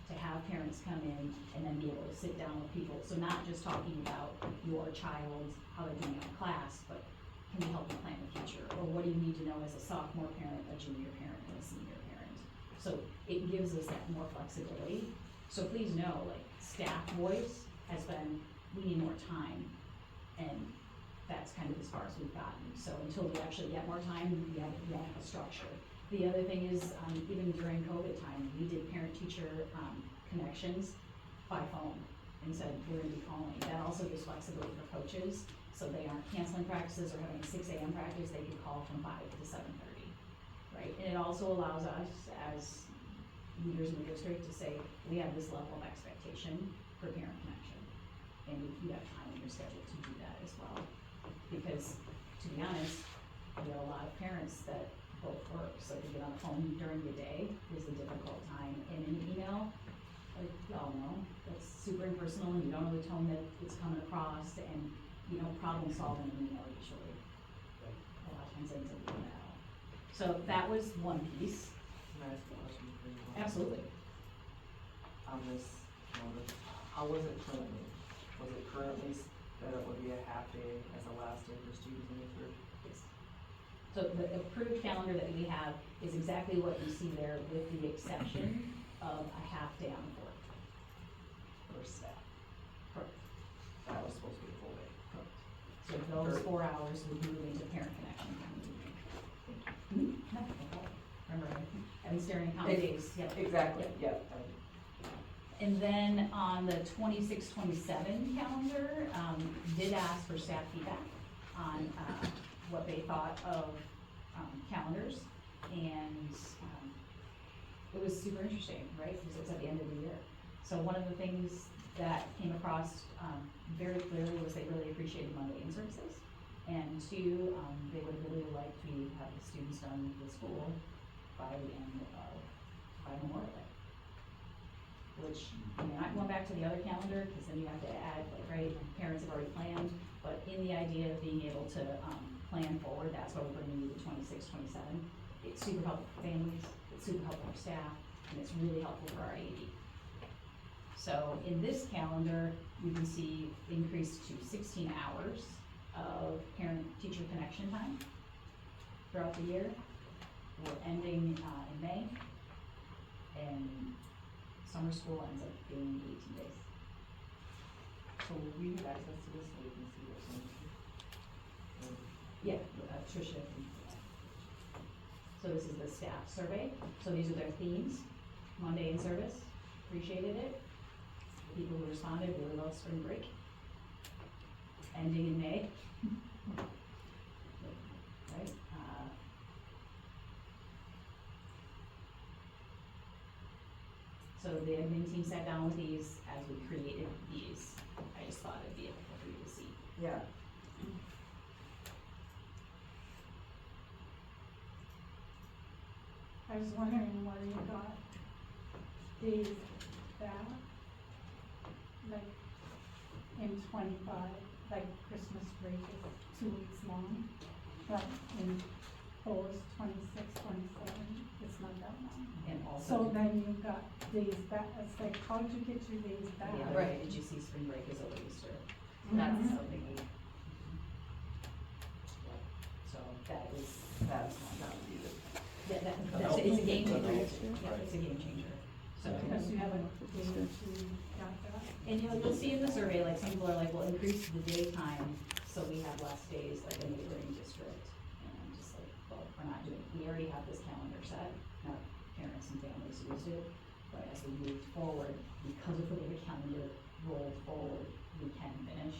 Speaker 5: to have parents come in and then be able to sit down with people. So not just talking about your child, how they're doing in class, but can we help you plan the future? Or what do you need to know as a sophomore parent, a junior parent, and a senior parent? So it gives us that more flexibility. So please know, like, staff voice has been, we need more time, and that's kind of as far as we've gotten. So until we actually get more time, we have a structure. The other thing is, even during COVID time, we did parent-teacher connections by phone instead of we're gonna be calling. That also gives flexibility for coaches, so they aren't canceling practices or having a 6 a.m. practice. They can call from 5 to 7:30, right? And it also allows us as leaders in the district to say, we have this level of expectation for parent connection, and you have time in your schedule to do that as well. Because, to be honest, we have a lot of parents that both work, so to get on the phone during the day is a difficult time. And an email, like y'all know, that's super impersonal, and you don't know the tone that it's coming across, and you don't problem solve in an email usually. A lot of times ends up being that. So that was one piece.
Speaker 9: Can I ask a question for you?
Speaker 5: Absolutely.
Speaker 9: On this notice, how was it currently? Was it currently that it would be a half day as a last day for students in the 3rd?
Speaker 5: Yes. So the approved calendar that we have is exactly what you see there, with the exception of a half day on the 4th.
Speaker 9: For staff?
Speaker 5: Correct.
Speaker 9: That was supposed to be a full day.
Speaker 5: So those 4 hours would move into parent connection time. Remember, I've been staring at how many days, yep.
Speaker 9: Exactly,
Speaker 5: Yep.
Speaker 9: yeah.
Speaker 5: And then on the 26-27 calendar, did ask for staff feedback on, what they thought of, calendars. And, it was super interesting, right, because it's at the end of the year. So one of the things that came across, very clearly was they really appreciated Monday in services. And 2, they would really like to have the students done with school by the end of, by Memorial Day. Which, you're not going back to the other calendar, because then you have to add, like, right, parents have already planned, but in the idea of being able to, plan forward, that's why we're bringing you the 26-27. It's super helpful for families, it's super helpful for staff, and it's really helpful for our AD. So in this calendar, you can see increase to 16 hours of parent-teacher connection time throughout the year. We're ending, in May, and summer school ends up being 18 days.
Speaker 9: So will we have access to this so we can see what's on here?
Speaker 5: Yeah, Tricia can. So this is the staff survey. So these are their themes. Monday in service, appreciated it. the people who responded really loved spring break, ending in May. Right, so the admin team sat down with these as we created these. I just thought it'd be helpful for you to see.
Speaker 9: Yeah.
Speaker 8: I was wondering where you got days back, like in 25, like Christmas break is 2 weeks long, but in those 26, 27, it's not that long.
Speaker 5: And
Speaker 8: So
Speaker 5: also,
Speaker 8: then you got days back, it's like, how'd you get your days back?
Speaker 5: the other day, did you see spring break is over Easter?
Speaker 6: That's
Speaker 8: Mhm.
Speaker 6: something we,
Speaker 5: So that is,
Speaker 9: That's not needed.
Speaker 5: that's, it's a game changer. Yeah, it's a game changer. So,
Speaker 8: Because you haven't days to got that.
Speaker 5: and you'll see in the survey, like, some people are like, well, increase the daytime, so we have less days, like a neighboring district. And I'm just like, well, we're not doing, we already have this calendar set, our parents and families used it. But as we moved forward, because of the way the calendar rolled forward, we can finish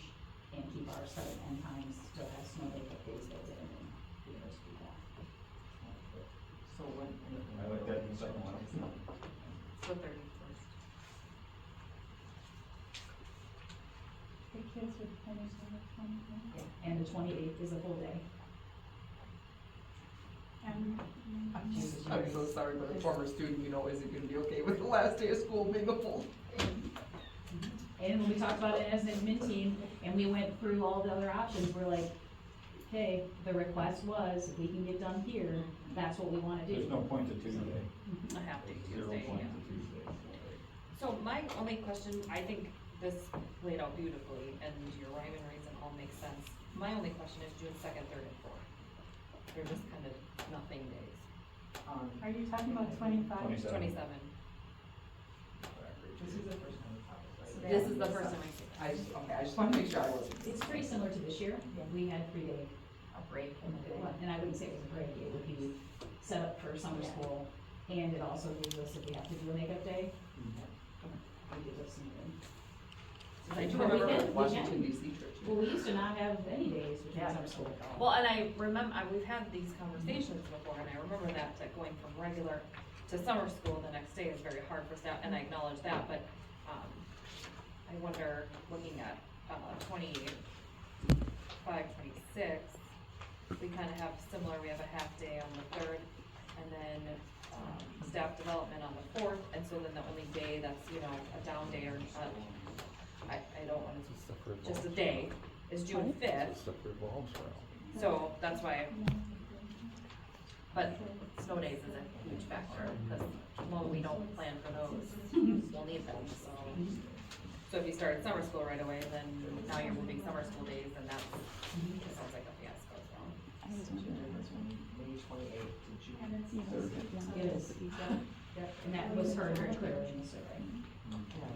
Speaker 5: and keep our start and end times, still have snow day days built in and be able to do that.
Speaker 9: So when?
Speaker 1: I like that second one.
Speaker 6: it's the 31st.
Speaker 8: The kids would finish on the 20th.
Speaker 5: Yeah, and the 28th is a full day.
Speaker 8: And,
Speaker 9: I'm so sorry, but a former student, isn't gonna be okay with the last day of school being a full day.
Speaker 5: And when we talked about it as an admin team, and we went through all the other options, we're like, okay, the request was, if we can get done here, that's what we wanna do.
Speaker 1: There's no point to Tuesday.
Speaker 6: A half day
Speaker 1: 0
Speaker 6: Tuesday,
Speaker 1: point
Speaker 6: yeah.
Speaker 1: to Tuesday.
Speaker 6: So my only question, I think this laid out beautifully, and your rhyme and reason all makes sense. My only question is June 2nd, 3rd, and 4th. They're just kind of nothing days.
Speaker 8: are you talking about 25?
Speaker 1: 27.
Speaker 6: 27.
Speaker 9: This is the first time we've talked about it.
Speaker 6: This is the first time I see
Speaker 9: I just wanna make sure I wasn't.
Speaker 5: It's pretty similar to this year, we had 3-day
Speaker 3: A break in the day.
Speaker 5: and I wouldn't say it was a break, it would be set up for summer school, and it also gives us, if we have to do a makeup day, we give us some room.
Speaker 9: I do
Speaker 5: But we
Speaker 9: remember
Speaker 5: can- we
Speaker 9: Washington
Speaker 5: can.
Speaker 9: DC trip.
Speaker 5: Well, we used to not have any days between
Speaker 9: Yeah.
Speaker 5: summer school.
Speaker 6: Well, and I remember, we've had these conversations before, and I remember that going from regular to summer school the next day is very hard for staff, and I acknowledge that, but, I wonder, looking at, 25, 26, we kinda have similar, we have a half day on the 3rd, and then, staff development on the 4th, and so then the only day that's, a down day or, I don't wanna, just a day, is June 5th. So that's why, but snow days is a huge factor, because when we don't plan for those, we'll need them, so. So if you started summer school right away, then now you're moving summer school days, and that sounds like a fiasco as well.
Speaker 9: May 28th to June.
Speaker 8: And it's
Speaker 5: It is, and that was heard very clearly in the survey.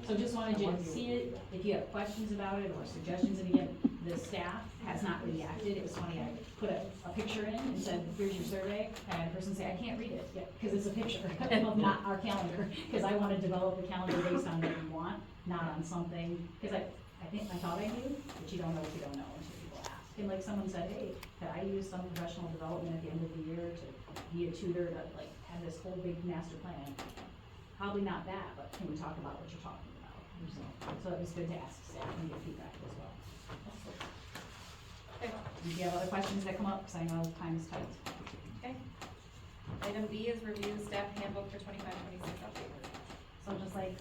Speaker 5: So just wanted you to see it, if you have questions about it or suggestions, and again, the staff has not reacted, it was funny, I put a picture in and said, here's your survey, and the person said, I can't read it yet, cause it's a picture of not our calendar, cause I wanna develop a calendar based on what you want, not on something, cause I thought I knew, but you don't know what you don't know until people ask. And like someone said, hey, could I use some professional development at the end of the year to be a tutor to like have this whole big master plan? Probably not that, but can we talk about what you're talking about? So it was good to ask staff and get feedback as well.
Speaker 6: Okay.
Speaker 5: Do you have other questions that come up, cause I know time is tight?
Speaker 6: Okay. Item B is review staff handbook for 25, 26 update.
Speaker 3: So just like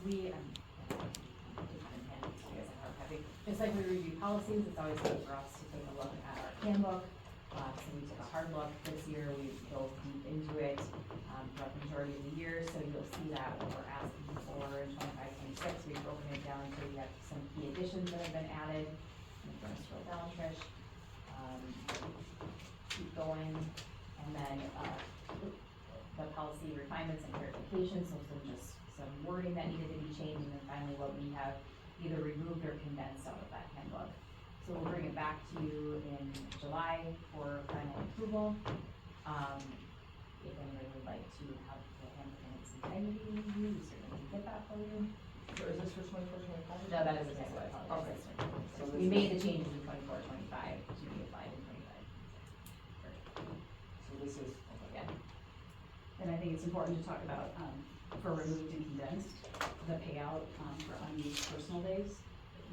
Speaker 3: just like we review policies, it's always good for us to take a look at our handbook. So we took a hard look this year, we dove deep into it, throughout the majority of the year, so you'll see that what we're asking for in 25, 26, we've broken it down to, we have some key additions that have been added. I'm gonna scroll down, Trish. Keep going, and then, the policy refinements and clarifications, so some wording that needed to be changed, and then finally what we have either removed or condensed out of that handbook. So we'll bring it back to you in July for final approval. If anybody would like to have the handbook in its entirety reviewed, we certainly can get that for you.
Speaker 9: So is this for 24-25?
Speaker 3: No, that is a typo, I apologize.
Speaker 9: So this
Speaker 3: We
Speaker 9: is-
Speaker 3: made the changes in 24-25 to be applied in 25.
Speaker 9: So this is, okay.
Speaker 3: Yeah.
Speaker 5: And I think it's important to talk about, for removed and condensed, the payout, for unused personal days.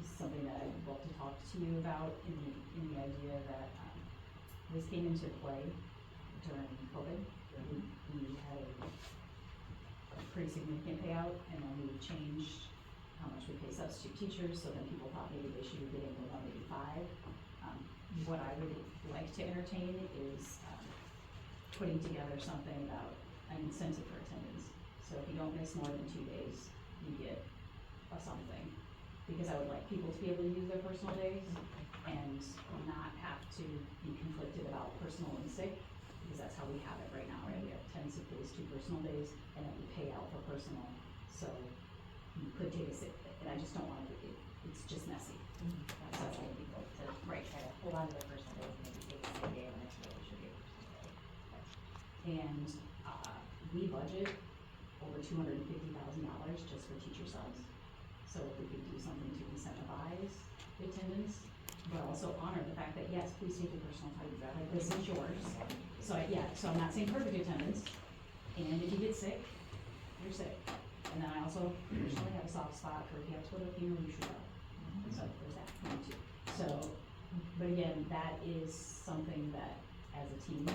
Speaker 5: Is something that I'd love to talk to you about in the idea that, this came into play during COVID. We had a pretty significant payout, and then we changed how much we pay substitute teachers, so then people thought maybe they should be getting the 185. What I would like to entertain is, putting together something about an incentive for attendance. So if you don't miss more than 2 days, you get a something. Because I would like people to be able to use their personal days and not have to be conflicted about personal and sick, because that's how we have it right now, right? We have 10 sick days, 2 personal days, and then we pay out for personal. So you could take a sick, and I just don't want to, it's just messy.
Speaker 3: That's what I want people to, right, try to hold on to their personal days and maybe take a sick day when it's really should be a personal day.
Speaker 5: And, we budget over $250,000 just for teacher subs. So if we could do something to incentivize attendance, but also honor the fact that, yes, please take your personal time, like, this is yours. So so I'm not saying perfect attendance, and if you get sick, you're sick. And then I also personally have a soft spot for if you have to go to a funeral, you should go. So there's that one too. So, but again, that is something that as a team,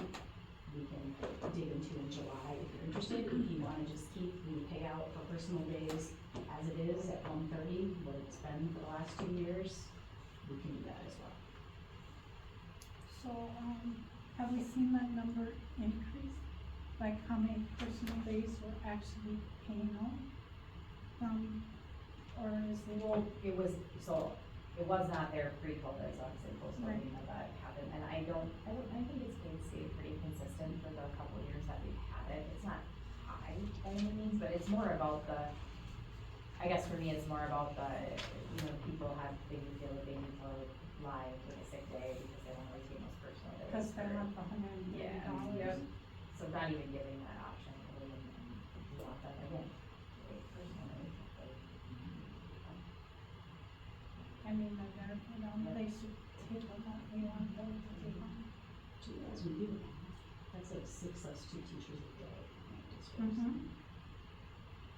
Speaker 5: we can dig into in July if you're interested. If you wanna just keep the payout for personal days as it is at 130, what it's been for the last 2 years, we can do that as well.
Speaker 8: So, have we seen that number increase? Like how many personal days we're actually paying out from, or is it?
Speaker 3: Well, it was not there pre-COVID, so obviously post-COVID, you know, that happened, and I think it's stayed pretty consistent for the couple of years that we've had it. It's not high by any means, but it's more about I guess for me, it's more about people they feel like they need to lie and take a sick day because they want to retain those personal days.
Speaker 8: Because they want the $180.
Speaker 3: Yeah. So not even giving that option really, and we want them again, take personal days.
Speaker 8: I mean, they should take them, we want them to take them.
Speaker 5: As we do, that's like 6 substitute teachers a day in our district. Who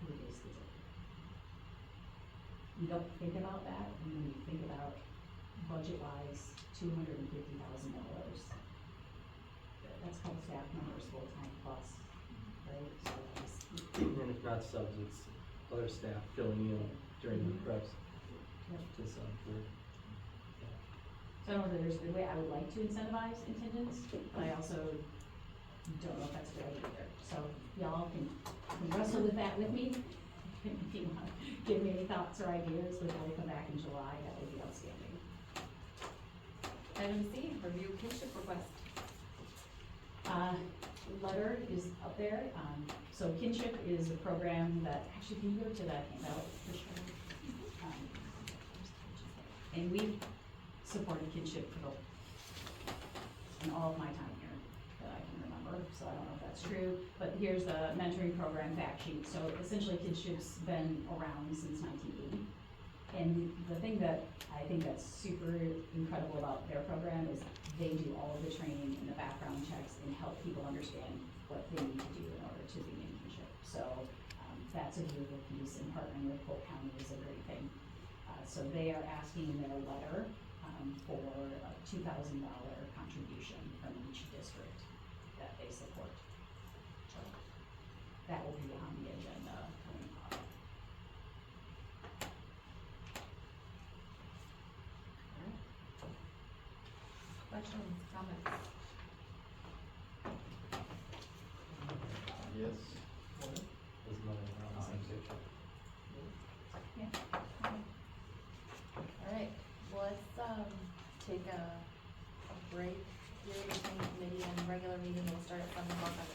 Speaker 5: are basically taking. You don't think about that, and when you think about budget-wise, $250,000. That's a couple staff members full-time plus, right? So that's,
Speaker 7: And if not subs, it's other staff filling in during the preps to sub for.
Speaker 5: so I don't know that there's a good way. I would like to incentivize attendance, but I also don't know if that's a good idea either. So y'all can wrestle with that with me. If you want to give me any thoughts or ideas before we come back in July, that would be outstanding.
Speaker 6: Item C, review kinship request.
Speaker 5: Letter is up there. So kinship is a program that, actually, can you go to that handout for sure? And we've supported kinship in all of my time here that I can remember, so I don't know if that's true. But here's the mentoring program fact sheet. So essentially kinship's been around since 1980. And the thing that I think that's super incredible about their program is they do all of the training and the background checks and help people understand what they need to do in order to be in kinship. So that's a beautiful piece, and partnering with Polk County is a great thing. So they are asking in their letter for a $2,000 contribution from each district that they support. So that will be on the agenda coming up.
Speaker 6: Questions, comments?
Speaker 10: Yes.
Speaker 7: Is money around the same picture.
Speaker 11: Alright, well, let's, take a break here between committee and regular meeting, we'll start at 7 o'clock on